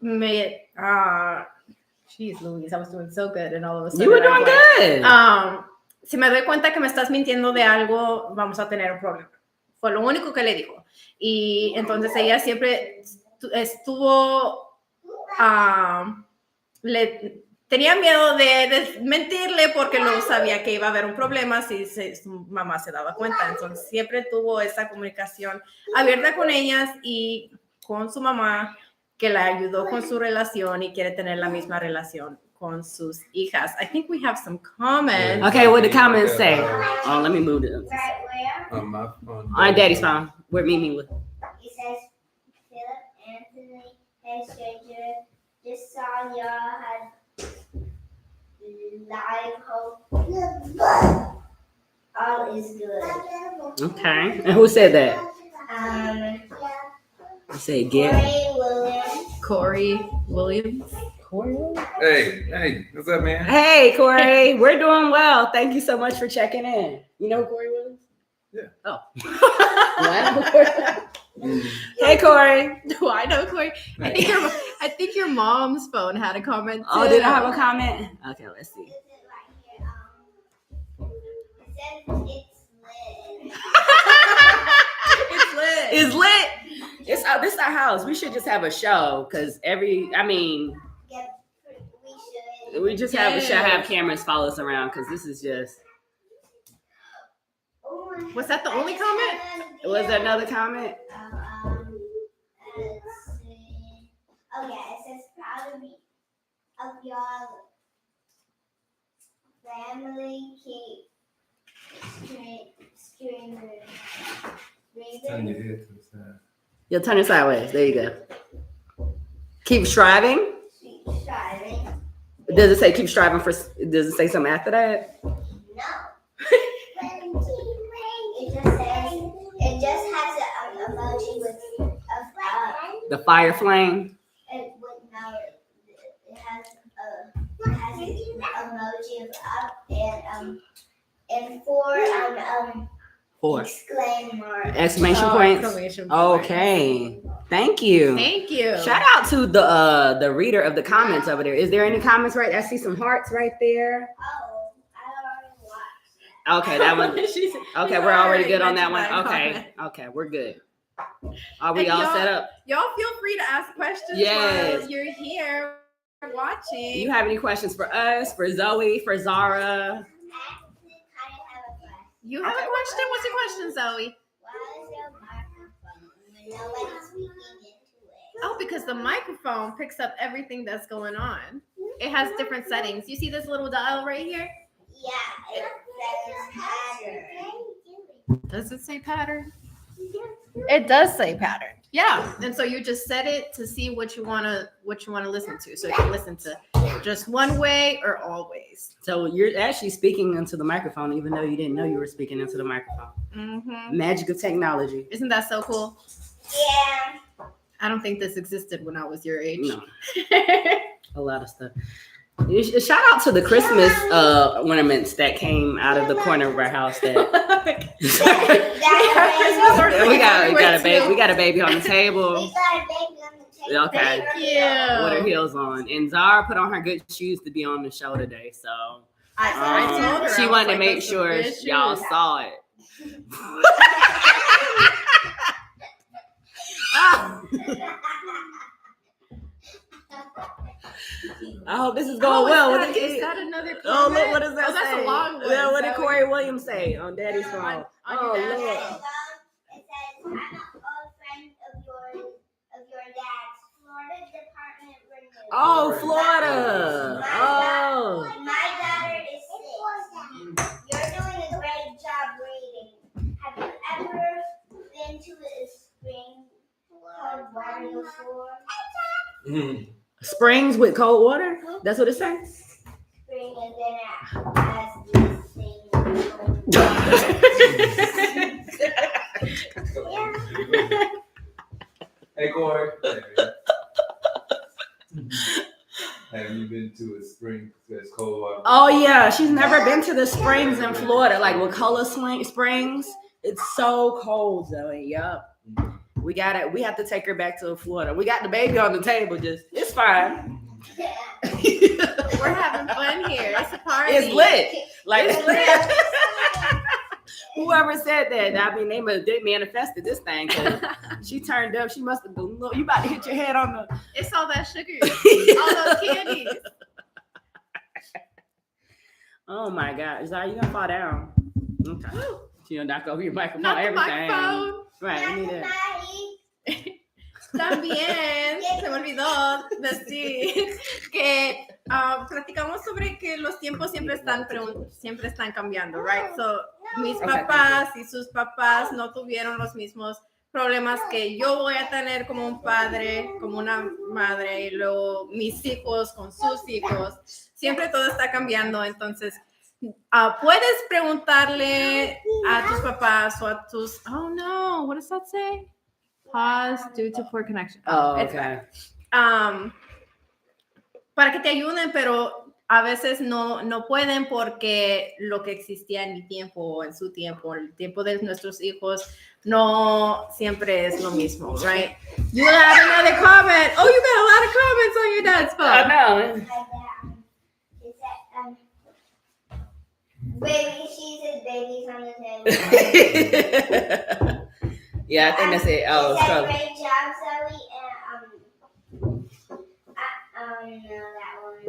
me... Jeez Louise, I was doing so good and all of a sudden You were doing good. Si me doy cuenta que me estás mintiendo de algo, vamos a tener un problema. Fue lo único que le dijo. Y entonces ella siempre estuvo, tenía miedo de mentirle porque no sabía que iba a haber un problema si su mamá se daba cuenta. Entonces siempre tuvo esa comunicación abierta con ellas y con su mamá, que la ayudó con su relación y quiere tener la misma relación con sus hijas. I think we have some comments. Okay, what the comments say? Oh, let me move this. Right where? On my phone. On Daddy's phone. Where Mimi was. It says, Philip, Anthony, hey stranger, just saw y'all had live hope. All is good. Okay. And who said that? I said, get Corey Williams. Hey, what's up, man? Hey, Corey. We're doing well. Thank you so much for checking in. You know who Corey Williams? Yeah. Oh. Hey, Corey. Do I know Corey? I think your mom's phone had a comment too. Oh, did I have a comment? Okay, let's see. It's lit. It's lit. This is our house. We should just have a show because we just should have cameras follow us around because this is just. Was that the only comment? Was there another comment? Let's see. Oh yeah, it says proud of your family. Keep streaming. Turn your head to the side. You'll turn it sideways. There you go. Keep striving. Keep striving. Does it say keep striving for? Does it say something after that? No. It just has an emoji with The fire flame. it has an emoji of up and four Exclamation points. Exclamation points. Okay. Thank you. Thank you. Shout out to the reader of the comments over there. Is there any comments right? I see some hearts right there. Oh, I already watched Okay, that one. Okay, we're already good on that one. mentioned that Okay, comment. okay, we're good. Are we And all set up? Y'all feel free to ask questions Yes. while you're here watching. Do you have any questions for us, for Zoe, for Zara? You have a question? What's your question, Zoe? Why is your microphone when nobody's speaking into it? Oh, because the microphone picks up everything that's going on. It has different settings. You see this little dial right here? Yeah, it says pattern. Does it say pattern? It does say pattern. Yeah, and so you just set it to see what you wanna listen to. So you can listen to just one way or all ways. So you're actually speaking into the microphone, even though you didn't know you were speaking into the microphone. Mm-hmm. Magic of technology. Isn't that so cool? Yeah. I don't think this existed when I was your age. No, a lot of stuff. Shout out to the Christmas ornaments that came out of the corner of our house. That we got a baby. We got a baby on the table. We got a baby on the table. Okay. Thank you. With her heels on, and Zara put on her good shoes to be on the show today. So I told her. she I was wanted to like, make "Those are sure good y'all shoes." saw it. I hope this is going well. Is that another comment? Oh, look, what does that say? That's a long one. Yeah, what did So- Corey Williams say on Daddy's phone? on Oh, your dad's Lord. phone. It says, I'm an old friend of your dad's. Florida Department Renewal. Oh, Florida. Oh. My daughter is 6. You're doing a great job reading. Have you ever been to a spring cold water before? Springs with cold water? That's what it says? Spring and then it has this thing. Hey, Corey. Have you been to a spring that's cold water? Oh yeah, she's never been to the springs in Florida, like with Color Springs. It's so cold, Zoe. Yup. We have to take her back to Florida. We got the baby on the table. It's fine. We're having fun here. It's a party. It's lit. Like It's lit. Whoever said that, I mean, they manifested this thing. She turned up. She must have been, look, you about to hit your head on the. It's all that sugar. All those candies. Oh my God. Zara, you gonna fall down. Okay. She'll knock over your microphone. Not the everything. microphone. Right. You need that. También se me olvidó decir que platicamos sobre que los tiempos siempre están cambiando, right? So mis papás y sus papás no tuvieron los mismos problemas que yo voy a tener como un padre, como una madre, y luego mis hijos con sus hijos. Siempre todo está cambiando, entonces puedes preguntarle a tus papás o a tus. Oh no, what does that say? Pause due to poor connection. Oh, okay. Para que te ayuden, pero a veces no pueden porque lo que existía en mi tiempo, en su tiempo, el tiempo de nuestros hijos, no siempre es lo mismo, right? You have another comment. Oh, you got a lot of comments on your dad's phone. I know. Is that baby? She said babies on the table. Yeah, I think that's it. Oh, it's a so. great job, Zoe. And no, that one.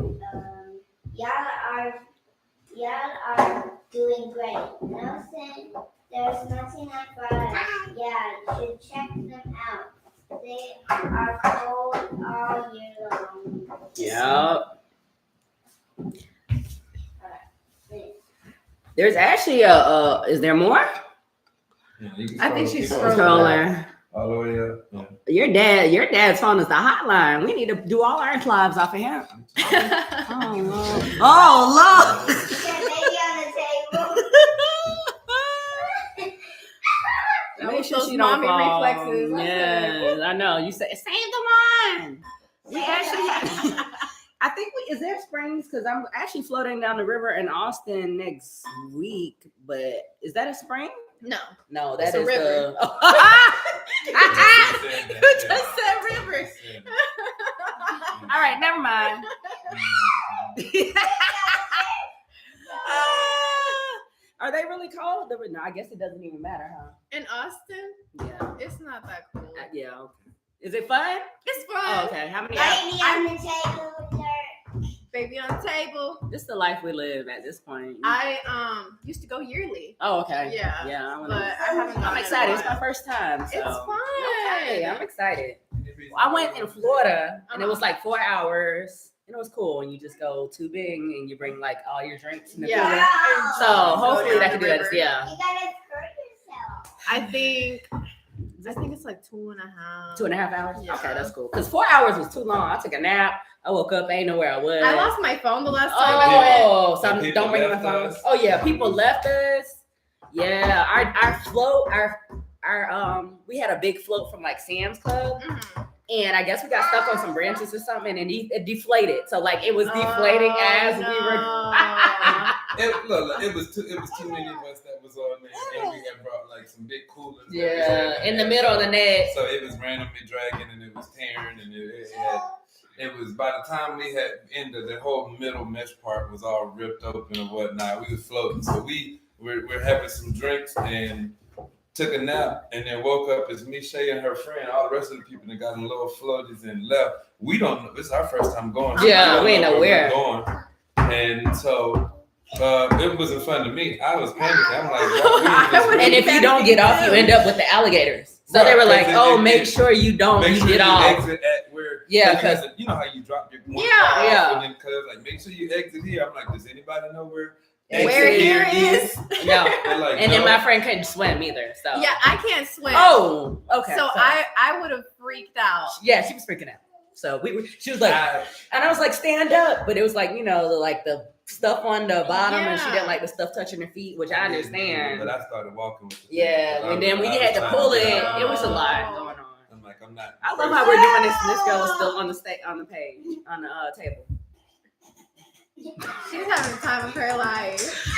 Y'all are doing great. Nelson, there's nothing like fries. Yeah, you should check them out. They are cold all year long. Yeah. There's actually is there more? Yeah, you can I think scroll- she's keep scrolling. all the way up. Yeah. Your dad's phone is the hotline. We need to do all our lives off of him. Oh Lord. Oh Lord. She said baby on the table. Make sure Those she don't mommy fall. reflexes. Yes, I know. You say save the line. We actually have, I think is there springs? Because I'm actually floating down the river in Austin next week. But is that a spring? No, that It's a is river. You you just said river. All right, never mind. Are they really cold? No, I guess it doesn't even matter, huh? In Austin, Yeah. it's not that cool. Yeah. Okay. Is it fun? It's fun. Oh, okay. How many? Baby on the table with her. Baby on the table. This is the life we live at this point. I used to go yearly. Oh, okay. Yeah. Yeah. But I haven't gone I'm in a excited. It's my while. first time. So. It's fun. Okay, I'm excited. I went in Florida and it was like 4 hours. And it was cool. And you just go tubing and you bring like all your drinks in the cooler. Yeah. So hopefully down that can the do that. river. Yeah. You gotta hurt yourself. I think it's like 2.5. 2.5 hours? Yeah. Okay, that's cool. Because 4 hours was too long. I took a nap. I woke up, ain't know where I was. I lost my phone the last time I went. Oh, so And don't bring my people phone. left us. Oh yeah, people left us. Yeah, our float, our we had a big float from like Sam's Club, Mhm. and I guess we got stuck on some branches or something, and it deflated. So like it was deflating as we were. Look, it was too many of us that was on there, and we had brought like some big coolers. that we Yeah, had. in the middle of the net. So it was randomly dragging, and it was tearing, and it was by the time we had ended, the whole middle mesh part was all ripped open and whatnot. We was floating, so we're having some drinks and took a nap, and then woke up. It's me, Shay, and her friend. All the rest of the people that got in little floaties and left. We don't know. This is our first time going. Yeah, don't we ain't know where. we're going. And so it wasn't fun to me. I was panicking. I'm like, wow, And if you don't get off, you end up with the alligators. So Right, they were like, because make sure you don't make sure get you off. exit at where. Yeah, because you know how you drop your one Yeah. car off, Yeah. and then like make sure you exit here. I'm like, does anybody know where? Where exit here is? No. They're like, And then no. my friend couldn't swim either. So Yeah, I can't swim. Oh, okay. So I would have freaked out. Yeah, she was freaking out. So she was like, and I was like, stand up, but it was like, like the stuff on the bottom, and she Yeah. didn't like the stuff touching her feet, which I understand. But I started walking with the Yeah, thing, and then we I had was to trying pull get it. out. It was a lot going on. I'm like, I'm not. I love how we're doing this, and this girl is still on the page on the table. She's having the time of her life.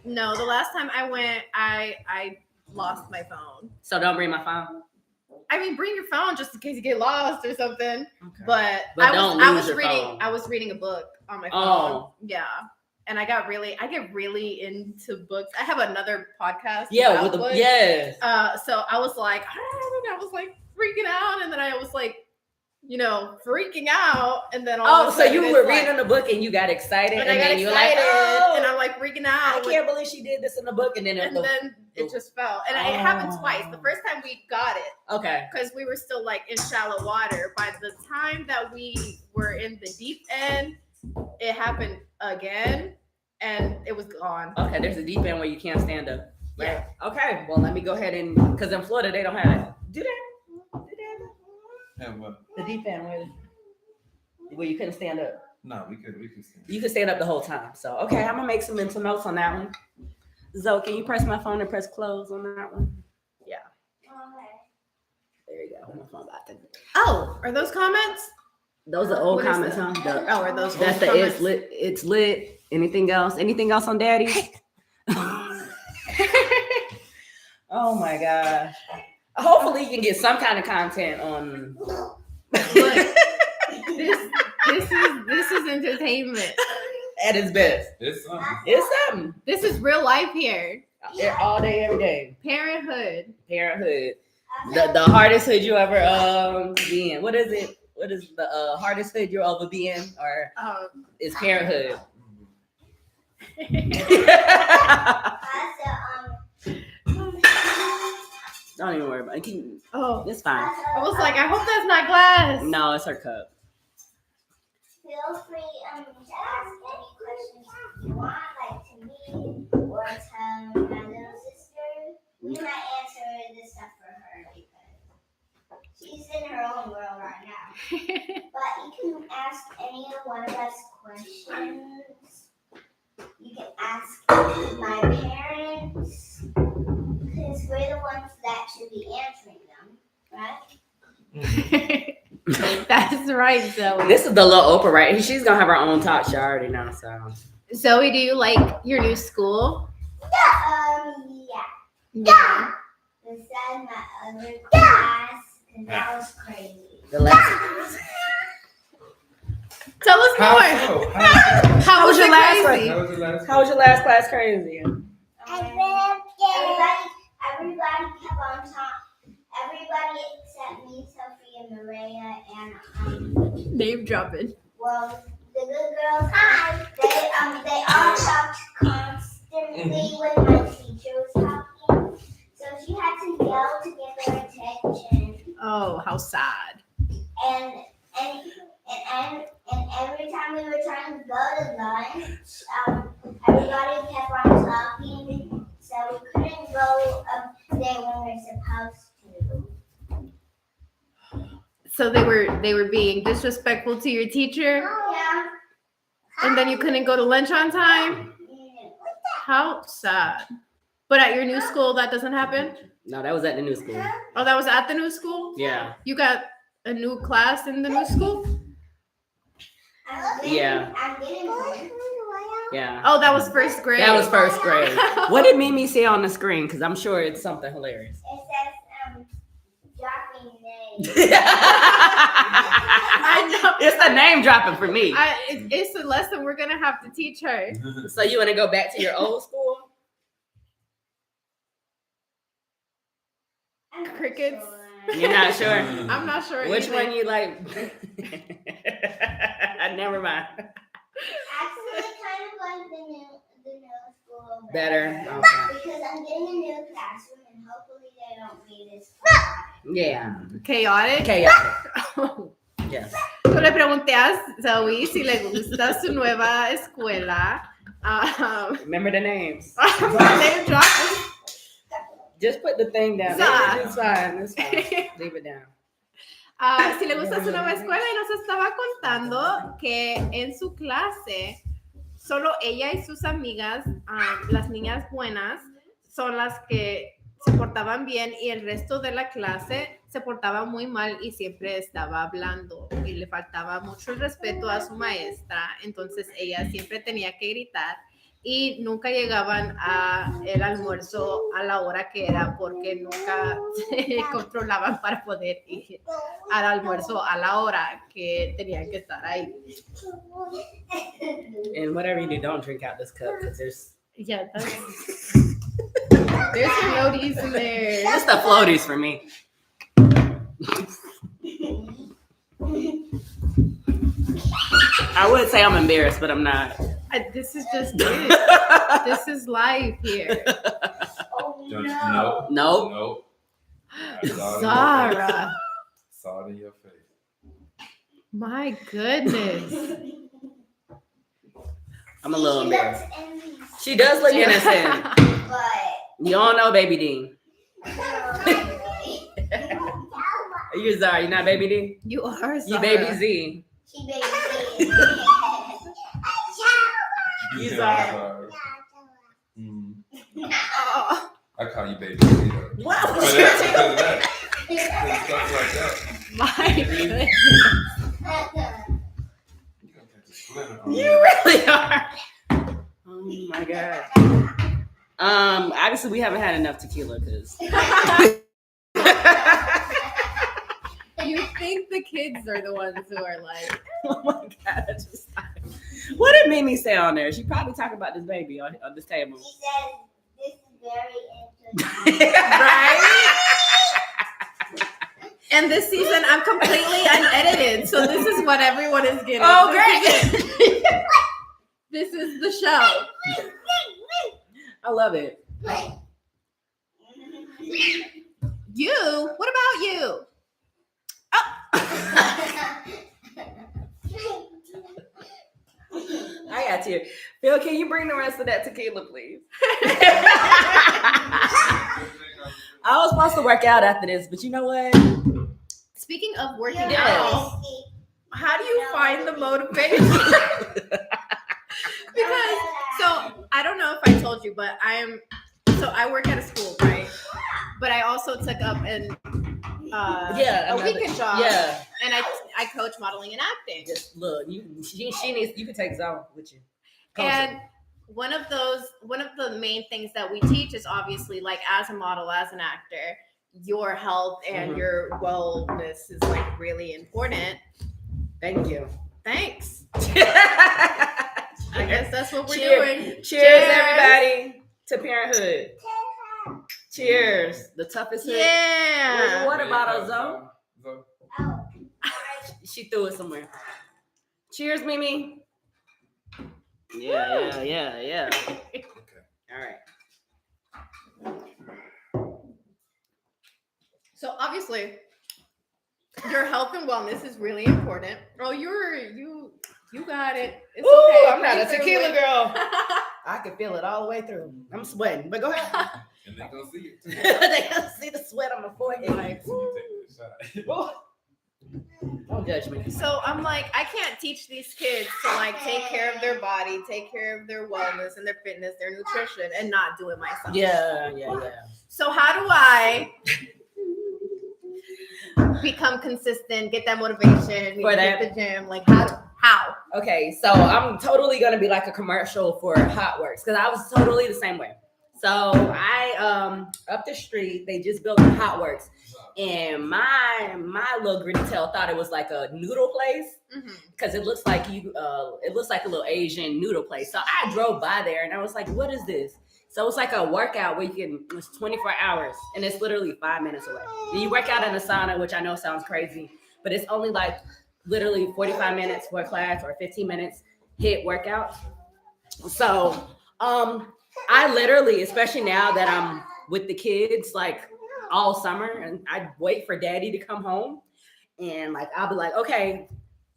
No, the last time I went, I lost my phone. So don't bring my phone. I mean, bring your phone just in case you get lost or something. Okay. But don't I lose was your reading. phone. I was reading a book on my phone. Oh. Yeah, and I get really into books. I have another podcast. Yeah, about with the books. yes. So I was like, I was like freaking out, and then I was like, freaking out, and then all of a so sudden you it's were like- reading the book and you got excited, and I got then you were excited, like, oh, and I'm like freaking out. I can't believe she did this in the book, and then It just fell, and it happened twice. The first time we got it, okay, because we were still like in shallow water. By the time that we were in the deep end, it happened again, and it was gone. okay. There's a deep end where you can't stand up. Right? Yeah. Okay. Well, let me go ahead and because in Florida they don't have it. Do they? Yeah, well, The deep end where you couldn't stand up. no, we could stand. You could stand up the whole time. So okay, I'm gonna make some mental notes on that one. Zoe, can you press my phone and press close on that one? Yeah. There you go. My phone got to. Oh, are those comments? Those are old What is comments, that? huh? Oh, are those That's old the comments? it's lit. It's lit. Anything else? Anything else on Daddy? Oh my gosh. Hopefully you can get some kind of content on. Look, this is entertainment. At its best. It's something. It's something. This is real life here. All day, every day. Parenthood. Parenthood. The hardest hood you ever be in. What is it? What is the hardest hood you'll ever be in? Or is parenthood? Don't even worry about it. It's fine. I was like, I hope that's not glass. No, it's her cup. Feel free to ask any questions you want, like to me or to my little sister. We might answer this stuff for her because she's in her own world right now. But you can ask any one of us questions. You can ask my parents because we're the ones that should be answering them, right? That's right, Zoe. This is the little Oprah, right? She's gonna have her own talk show. I already know. So Zoe, do you like your new school? Yeah. Besides my other class, because that was crazy. the last. Tell us more. How was your last How one? was the last? How was your last class? Crazy. Everybody kept on talking. Everybody except me, Sophie, and Maria, and Name dropping. well, the good girls. They all talked constantly when my teacher was talking, so she had to yell to get their attention. Oh, how sad. And every time we were trying to go to lunch, everybody kept on talking, so we couldn't go up there when we were supposed to. So they were being disrespectful to your teacher, Yeah. and then you couldn't go to lunch on time. How sad. But at your new school, that doesn't happen. No, that was at the new school. Oh, that was at the new school. Yeah. You got a new class in the new school. Yeah. I'm getting one. Yeah. Oh, that was first grade. That was first grade. What did Mimi say on the screen? Because I'm sure it's something hilarious. It says dropping names. I know. It's the name dropping for me. It's a lesson we're gonna have to teach her. So you want to go back to your old school? Crickets. You're not sure? I'm not sure. Which either. one you like? Never mind. Actually, kind of like the new school Better. Okay. because I'm getting a new classroom and hopefully they don't read this. Yeah. Chaotic. Chaotic. Yes. Yo le pregunté a Zoe si le gusta su nueva escuela. Remember the names. Name dropping. Just put the thing down. Zah. It's fine. It's fine. Leave it down. Si le gusta su nueva escuela y nos estaba contando que en su clase solo ella y sus amigas, las niñas buenas, son las que se portaban bien y el resto de la clase se portaba muy mal y siempre estaba hablando y le faltaba mucho el respeto a su maestra, entonces ella siempre tenía que gritar y nunca llegaban a el almuerzo a la hora que era porque nunca se controlaban para poder ir al almuerzo a la hora que tenían que estar ahí. And whatever you do, don't drink out this cup because there's there's floaties in there. just the floaties for me. I would say I'm embarrassed, but I'm not. This is just it. This is life here. Oh, No. Nope. Nope. I saw it in your face. Zara, Saw it in your face. my goodness. I'm a little She embarrassed. looks envious, She does look innocent. but You all know Baby D. no. You're Zara. You're not Baby D. You are You Zara. Baby Z. She baby. You Yeah, Zara. Mm. Oh, I call you baby. You know. Wow. Because of that. Stuff like that. my goodness. You gonna catch a splinter on You me. really are. Oh my god. Obviously we haven't had enough tequila because. You think the kids are the ones who are like, Oh my god! I just what did Mimi say on there? She probably talking about this baby on this table. She says this is very interesting. Right? and this season I'm completely unedited, so this is what everyone is getting. Oh, This is great! it. This is the show. I love it. You? What about you? I got you. Phil, can you bring the rest of that tequila, please? I was supposed to work out after this, but you know what? Speaking of working You're out, nasty. how do you find the motivation? Because so I don't know if I told you, but I work at a school, right? But I also took up a weekend job. Yeah. And I coach modeling and acting. Just look, she needs. You can take Zone with you. Coach And one of the main things that we teach is obviously like as a model, as an actor, your health and your wellness is like really important. Thank you. Thanks. I guess that's what we're doing. Cheers, everybody, to parenthood. Cheers. The toughest hood. Yeah. What about a Zone? So, Oh. She threw it somewhere. Cheers, Mimi. Yeah. okay. All right. So obviously, your health and wellness is really important. Oh, you got it. It's Ooh, okay. I'm not a Breathe through tequila it. girl. I can feel it all the way through. I'm sweating, but go ahead. And they gonna see it. Too. They can see the sweat on my forehead. Like, So you take this shot. Don't judge me. so I'm like, I can't teach these kids to like take care of their body, take care of their wellness and their fitness, their nutrition, and not do it myself. Yeah. So how do I become consistent, get that motivation, For hit that? the gym? Like how? Okay, so I'm totally gonna be like a commercial for Hot Works because I was totally the same way. So I up the street they just built a Hot Works, and my little gritty tail thought it was like a noodle place because it looks like a little Asian noodle place. So I drove by there and I was like, what is this? So it's like a workout where it's 24 hours and it's literally 5 minutes away. And you work out in a sauna, which I know sounds crazy, but it's only like literally 45 minutes for a class or 15 minutes hit workout. So I literally, especially now that I'm with the kids like all summer, and I wait for daddy to come home and like I'll be like, okay,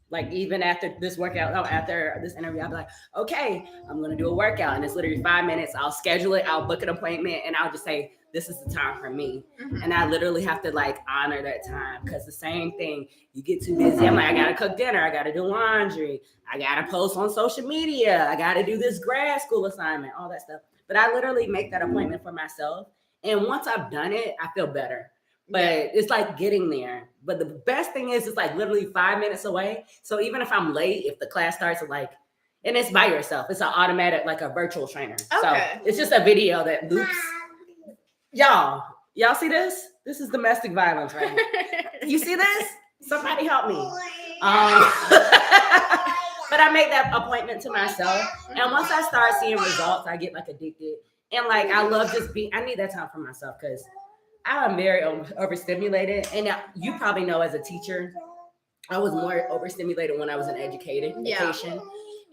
like even after this workout, after this interview, I'll be like, okay, I'm gonna do a workout and it's literally 5 minutes. I'll schedule it, I'll book an appointment, and I'll just say, this is the time for me. And I literally have to like honor that time because the same thing, you get too busy. I'm like, I gotta cook dinner, I gotta do laundry, I gotta post on social media, I gotta do this grad school assignment, all that stuff. But I literally make that appointment for myself. And once I've done it, I feel better. but it's like getting there. But the best thing is it's like literally 5 minutes away. So even if I'm late, if the class starts at like, and it's by yourself, it's an automatic, like a virtual trainer. Okay. So it's just a video that loops. Y'all see this? This is domestic violence right here. You see this? Somebody help me. But I make that appointment to myself. And once I start seeing results, I get like addicted. And like, I love just I need that time for myself because I'm very overstimulated. And you probably know as a teacher, I was more overstimulated when I was in education.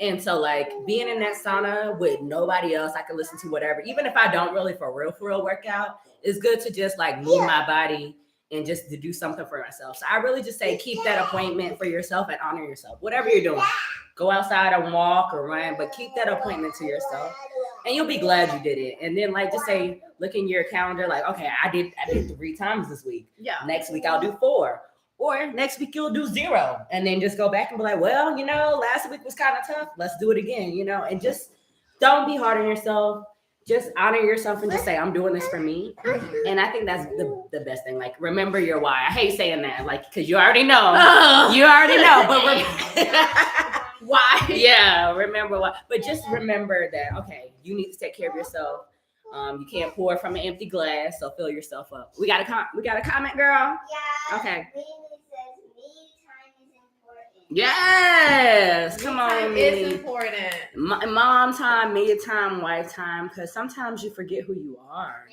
And so like being in that sauna with nobody else, I can listen to whatever, even if I don't really for real work out, it's good to just like move my body and just to do something for myself. So I really just say, keep that appointment for yourself and honor yourself. Whatever you're doing, go outside and walk or run, but keep that appointment to yourself and you'll be glad you did it. And then like just say, look in your calendar, like, okay, I did 3 times this week. Yeah. Next week I'll do 4. Or next week you'll do 0 and then just go back and be like, well, last week was kind of tough. Let's do it again, and just don't be hard on yourself. Just honor yourself and just say, I'm doing this for me. And I think that's the best thing. Like, remember your why. I hate saying that, like, because you already know. But why? Yeah, remember why. But just remember that, okay, you need to take care of yourself. You can't pour from an empty glass, so fill yourself up. We got a comment, girl? Yeah. Okay. Yes, come on. It's important. Mom time, me time, wife time, because sometimes you forget who you are,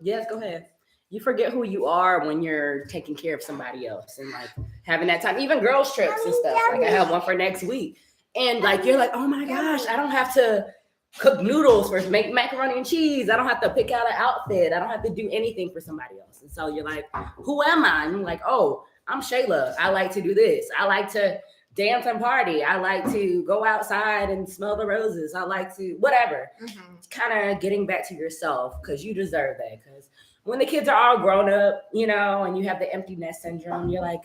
Yes, go ahead. You forget who you are when you're taking care of somebody else and like having that time, even girls trips and stuff. Like I have one for next week. And like, you're like, oh my gosh, I don't have to cook noodles or make macaroni and cheese. I don't have to pick out an outfit. I don't have to do anything for somebody else. And so you're like, who am I? And I'm like, oh, I'm Shayla. I like to do this. I like to dance and party. I like to go outside and smell the roses. I like to whatever. Kind of getting back to yourself because you deserve that. Because when the kids are all grown up, and you have the empty nest syndrome, you're like,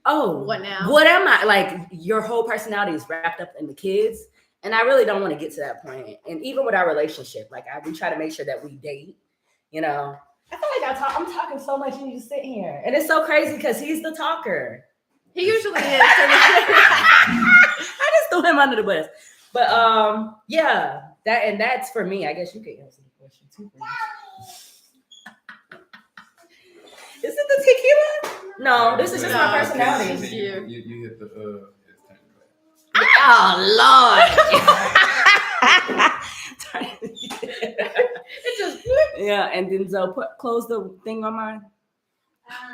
oh, what now? What am I? Like your whole personality is wrapped up in the kids. And I really don't want to get to that point. And even with our relationship, like we try to make sure that we date, I feel like I'm talking so much and you just sit here. And it's so crazy because he's the talker. He usually is. I just threw him under the bus. But yeah, that's for me. I guess you could answer the question too. Is it the tequila? No, this is just my personality. You hit the Oh Lord. It just yeah, and then so close the thing on mine.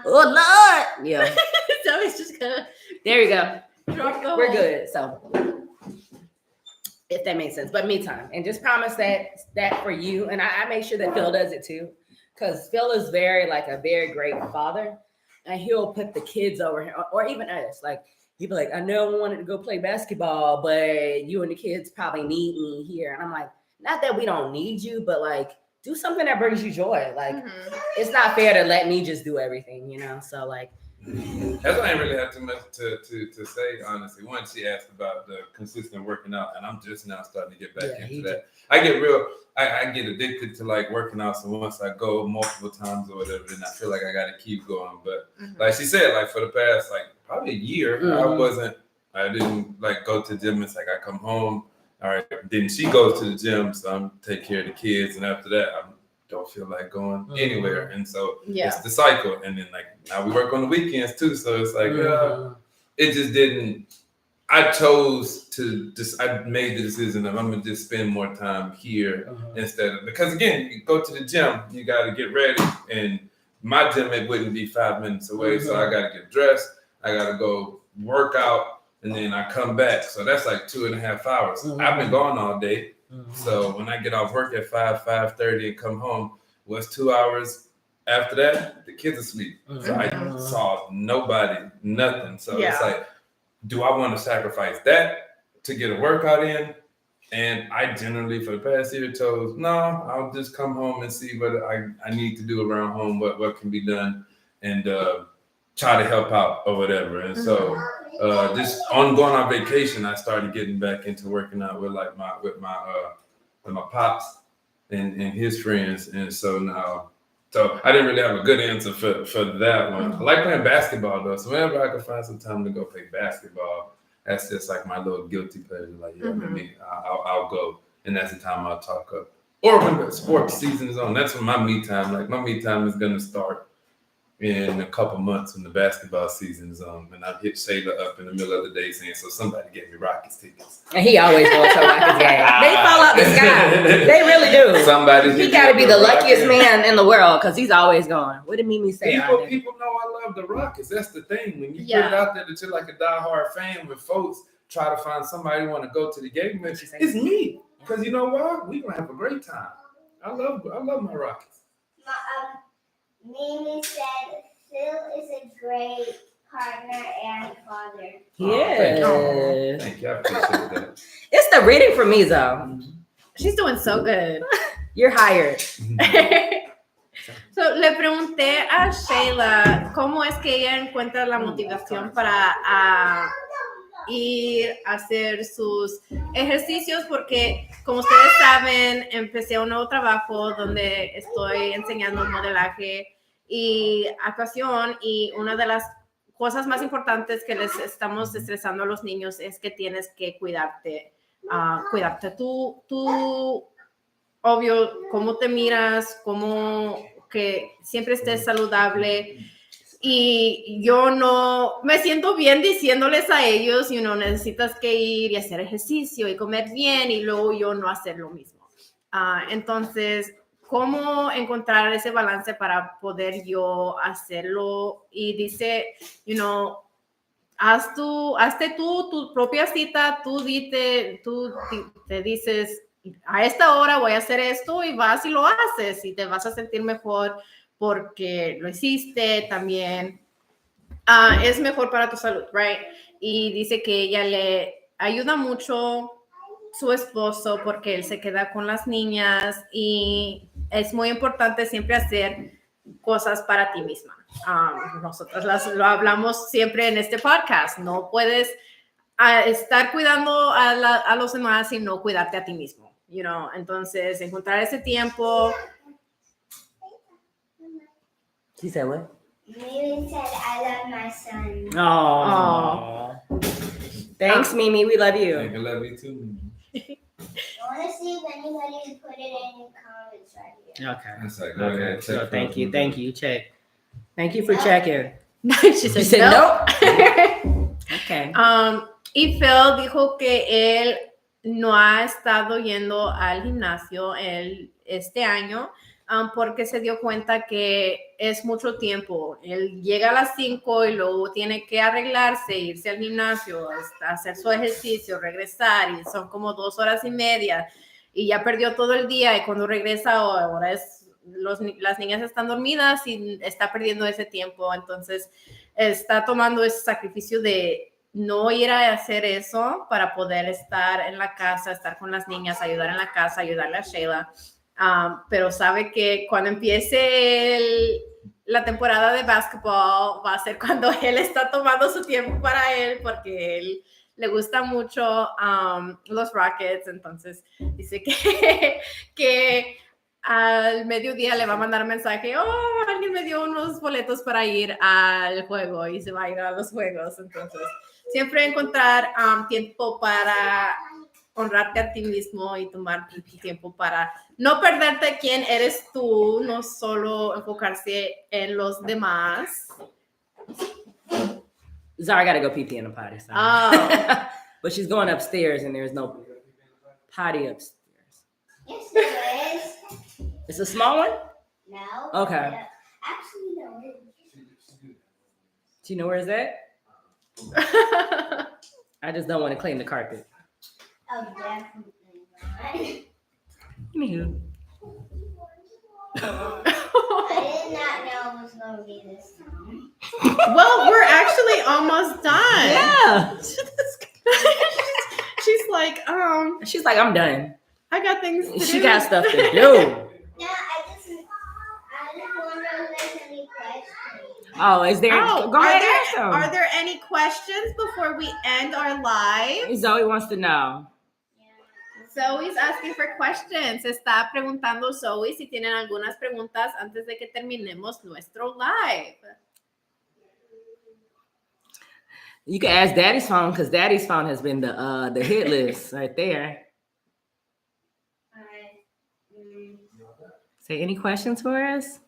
Oh Lord. Yeah. So it's just gonna there you go. We're good. So if that makes sense. But me time. And just promise that for you. And I make sure that Phil does it too. Because Phil is a very great father. And he'll put the kids over here, or even us. Like he'd be like, I know I wanted to go play basketball, but you and the kids probably need me here. And I'm like, not that we don't need you, but like do something that brings you joy. Like it's not fair to let me just do everything, So like that's why I didn't really have too much to say, honestly. Once she asked about the consistent working out, and I'm just now starting to get back into that. I get addicted to like working out. So once I go multiple times or whatever, then I feel like I got to keep going. But like she said, like for the past like probably a year, I didn't like go to the gym. It's like I come home. All right, then she goes to the gym, so I'm take care of the kids, and after that, I don't feel like going anywhere, and so it's the cycle. And then like now we work on the weekends too, so it's like it just didn't. I chose to I made the decision that I'm gonna just spend more time here instead of because again, you go to the gym, you got to get ready, and my gym it wouldn't be 5 minutes away, so I got to get dressed, I got to go work out. And then I come back. So that's like 2.5 hours. I've been gone all day. So when I get off work at 5:30 and come home, what's 2 hours after that? The kids are asleep. So I saw nobody, nothing. So it's like, do I want to sacrifice that to get a workout in? And I generally, for the past year, chose, no, I'll just come home and see what I need to do around home, what can be done, and try to help out or whatever. And so just on going on vacation, I started getting back into working out with like my pops and his friends. And so now So I didn't really have a good answer for that one. I like playing basketball though. So whenever I can find some time to go play basketball, that's just like my little guilty pleasure. Like, yeah, let me, I'll go. And that's the time I'll talk up. Or when the sports season is on, that's when my me time, like my me time is going to start in a couple months when the basketball season is on. And I hit Shayla up in the middle of the day saying, so somebody gave me Rockets tickets. And he always goes to Rockets game. They fall out the sky. They really do. Somebody He got to be the luckiest man in the world because he's always going. What did Mimi say? People know I love the Rockets. That's the thing. When you put it out there that you're like a diehard fan, when folks try to find somebody who want to go to the game, it's me. Because you know what? We're going to have a great time. I love my Rockets. Mimi said Phil is a great partner and father. Yeah. Thank you. I appreciate that. It's the reading for me, though. She's doing so good. You're hired. So, le pregunté a Shayla cómo es que ella encuentra la motivación para ir a hacer sus ejercicios, porque como ustedes saben, empecé un nuevo trabajo donde estoy enseñando modelaje y actuación, y una de las cosas más importantes que les estamos estresando a los niños es que tienes que cuidarte. Cuidarte tú, obvio, cómo te miras, cómo que siempre estés saludable. Y yo no me siento bien diciéndoles a ellos, necesitas que ir y hacer ejercicio y comer bien, y luego yo no hacer lo mismo. Entonces, ¿cómo encontrar ese balance para poder yo hacerlo? Y dice, hazte tú tu propia cita, tú te dices, a esta hora voy a hacer esto, y vas y lo haces y te vas a sentir mejor porque lo hiciste también. Es mejor para tu salud, right? Y dice que ella le ayuda mucho su esposo porque él se queda con las niñas, y es muy importante siempre hacer cosas para ti misma. Nosotros lo hablamos siempre en este podcast. No puedes estar cuidando a los demás y no cuidarte a ti mismo, Entonces, encontrar ese tiempo. She said what? Mimi said, I love my son. Oh. Thanks, Mimi. We love you. I love you too. I want to see if anybody put it in the comments right here. Okay. That's like, go ahead. So thank you. Check. Thank you for checking. She said, nope. Okay. Y Phil dijo que él no ha estado yendo al gimnasio este año porque se dio cuenta que es mucho tiempo. Él llega a las 5 y luego tiene que arreglarse, irse al gimnasio, hacer su ejercicio, regresar, y son como 2 horas y media, y ya perdió todo el día, y cuando regresa ahora las niñas están dormidas y está perdiendo ese tiempo. Entonces está tomando ese sacrificio de no ir a hacer eso para poder estar en la casa, estar con las niñas, ayudar en la casa, ayudarle a Shayla. Pero sabe que cuando empiece la temporada de básquetbol va a ser cuando él está tomando su tiempo para él, porque él le gusta mucho los Rockets. Entonces dice que al mediodía le va a mandar un mensaje: alguien me dio unos boletos para ir al juego, y se va a ir a los juegos. Entonces siempre encontrar tiempo para honrarte a ti mismo y tomar tu tiempo para no perderte quién eres tú, no solo enfocarse en los demás. Zara got to go pee in the potty. So. But she's going upstairs and there's no potty upstairs. Yes, there is. It's a small one? No. Okay. Actually, no. Do you know where is that? I just don't want to clean the carpet. Oh, definitely not. Anywho. I did not know it was going to be this time. Well, we're actually almost done. Yeah. She's like, She's like, I'm done. I got things to do. She got stuff to do. No, I just wonder if there's any questions. Oh, is there? Go ahead and ask them. Are there any questions before we end our live? Zoe wants to know. Zoe's asking for questions. Está preguntando Zoe si tienen algunas preguntas antes de que terminemos nuestro live. You can ask Daddy's phone because Daddy's phone has been the hit list right there. Say any questions for us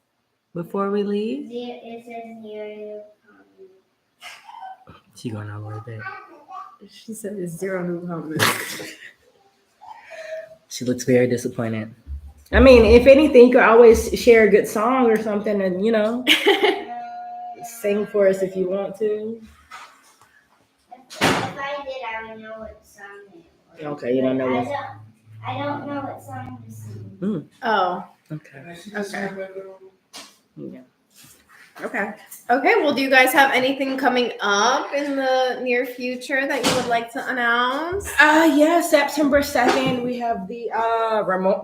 before we leave? It says zero. She going all the way back. She said it's 0 new comments. She looks very disappointed. I mean, if anything, you could always share a good song or something and, sing for us if you want to. If I did, I would know what song it was. Okay, you don't know what. I don't know what song to sing. Oh, Okay. Yeah. okay. Okay, well, do you guys have anything coming up in the near future that you would like to announce? Yeah, September 2nd, we have the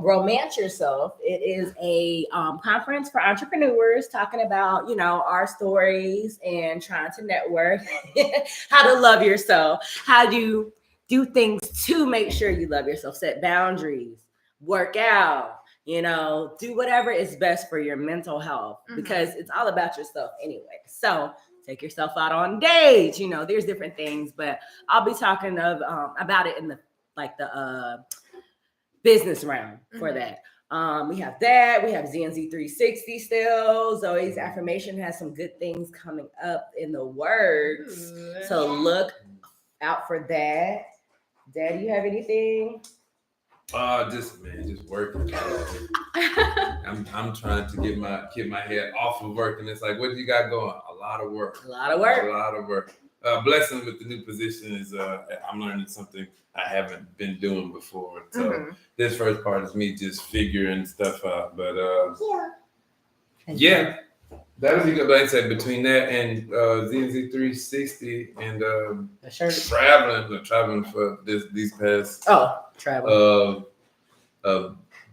Romance Yourself. It is a conference for entrepreneurs talking about, our stories and trying to network, how to love yourself, how to do things to make sure you love yourself, set boundaries, work out, do whatever is best for your mental health because it's all about yourself anyway. So take yourself out on dates, there's different things, but I'll be talking about it in the business round for that. We have that. We have ZNZ 360 still. Zoe's affirmation has some good things coming up in the works. So look out for that. Dad, you have anything? Just working. I'm trying to get my head off of work, and it's like, what do you got going? A lot of work. Blessing with the new position is I'm learning something I haven't been doing before. So this first part is me just figuring stuff out. But yeah, that would be good. Like I said, between that and ZNZ 360 and traveling for these past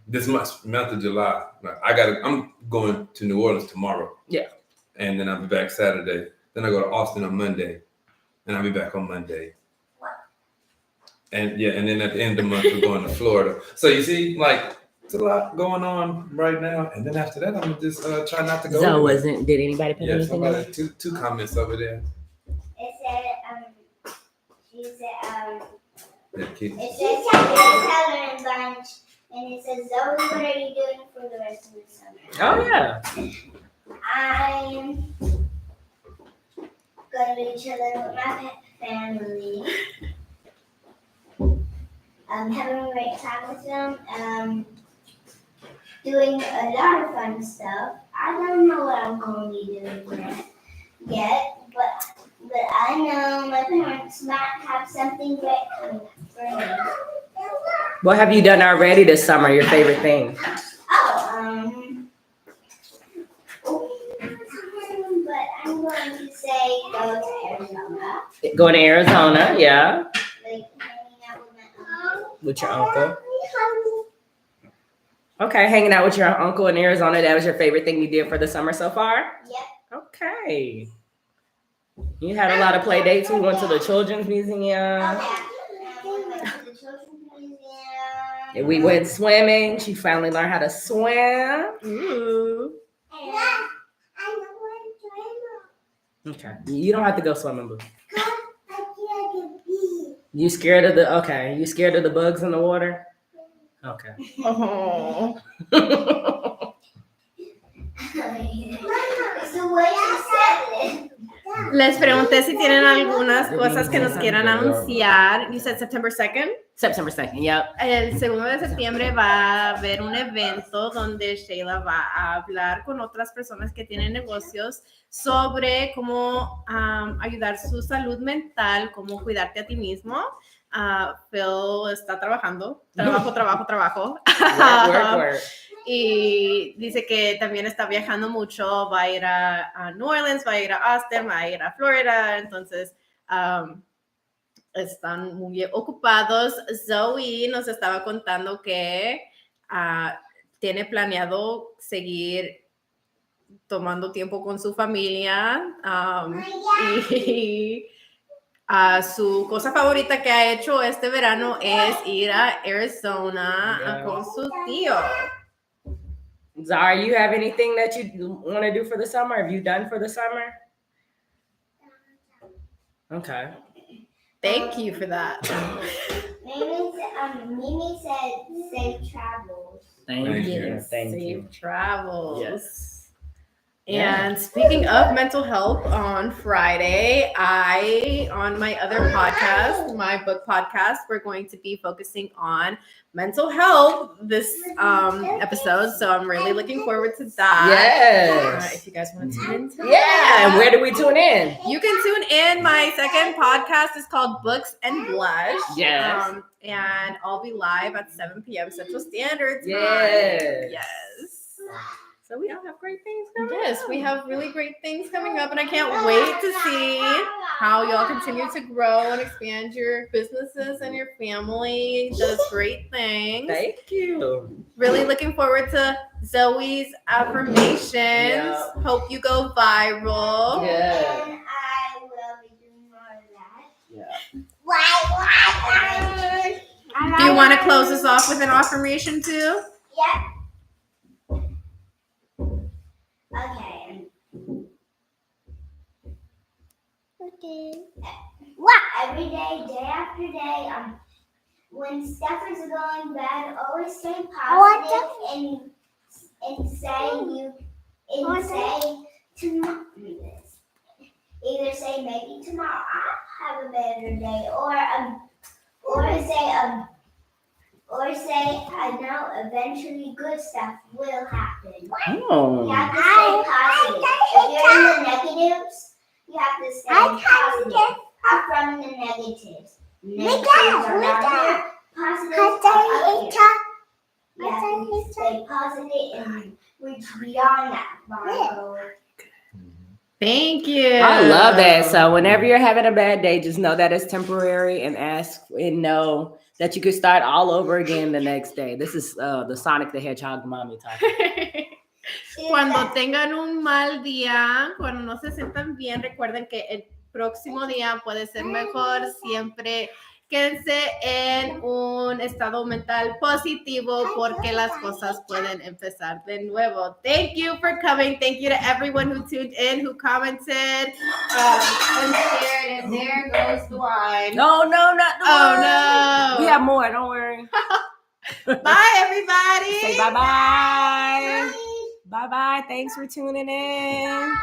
this month of July. I'm going to New Orleans tomorrow. Yeah. And then I'll be back Saturday. Then I go to Austin on Monday. And I'll be back on Monday. And then at the end of the month we're going to Florida. So you see, it's a lot going on right now. And then after that, I'm gonna just try not to go. So did anybody put anything? Somebody two comments over there. It said she said It says Pellerin Bunch, and it says, Zoe, what are you doing for the rest of the summer? Oh yeah. I'm going to be chilling with my family. Having a great time with them. Doing a lot of fun stuff. I don't know what I'm going to be doing yet, but I know my parents might have something great coming up for me. What have you done already this summer? Your favorite thing? But I'm going to say go to Arizona. Going to Arizona, yeah. Hanging out with my uncle. With your uncle? Okay, hanging out with your uncle in Arizona. That was your favorite thing you did for the summer so far? Yep. Okay. You had a lot of play dates. We went to the Children's Museum. We went to the Children's Museum. And we went swimming. She finally learned how to swim. Ooh. Okay. You don't have to go swimming, boo. You scared of you scared of the bugs in the water? Okay. Oh. Les pregunté si tienen algunas cosas que nos quieran anunciar. You said September 2nd? September 2nd, yep. El 2 de septiembre va a haber un evento donde Sheila va a hablar con otras personas que tienen negocios sobre cómo ayudar su salud mental, cómo cuidarte a ti mismo. Phil está trabajando. Trabajo. Work. Y dice que también está viajando mucho, va a ir a New Orleans, va a ir a Austin, va a ir a Florida, entonces están muy ocupados. Zoe nos estaba contando que tiene planeado seguir tomando tiempo con su familia y Su cosa favorita que ha hecho este verano es ir a Arizona con su tío. Zara, you have anything that you want to do for the summer? Have you done for the summer? Okay. Thank you for that. Mimi said safe travels. Thank you. Thank you. Safe travels. Yes. And speaking of mental health, on Friday, on my other podcast, my book podcast, we're going to be focusing on mental health this episode. So I'm really looking forward to that. Yes. If you guys want to tune into Yeah. And where do we tune in? You can tune in. My second podcast is called Books and Blush. Yes. And I'll be live at 7 p.m. Central Standard Time. Yes. So we all have great things coming up. Yes, we have really great things coming up, and I can't wait to see how y'all continue to grow and expand your businesses and your family does great things. Thank you. Really looking forward to Zoe's affirmations. Yeah. Hope you go viral. Yeah. And I will be doing more of that. Yeah. Do you want to close us off with an affirmation too? Yep. Okay. Every day, day after day, when stuff is going bad, always stay positive and say tomorrow. Either say maybe tomorrow I'll have a better day, or say I know eventually good stuff will happen. Oh. You have to stay positive. If you're in the negatives, you have to stay positive. Out from the negatives. Negatives are not here. Positives are up here. You have to stay positive and reach beyond that goal. Thank you. I love that. So whenever you're having a bad day, just know that it's temporary and ask and know that you could start all over again the next day. This is the Sonic the Hedgehog mommy talking. Cuando tengan un mal día, cuando no se sientan bien, recuerden que el próximo día puede ser mejor. Siempre quédense en un estado mental positivo porque las cosas pueden empezar de nuevo. Thank you for coming. Thank you to everyone who tuned in, who commented, and shared. And there goes the wine. No, not the Oh, wine. no. We have more. Don't worry. Bye, everybody. Say bye-bye. Bye-bye. Thanks for tuning in.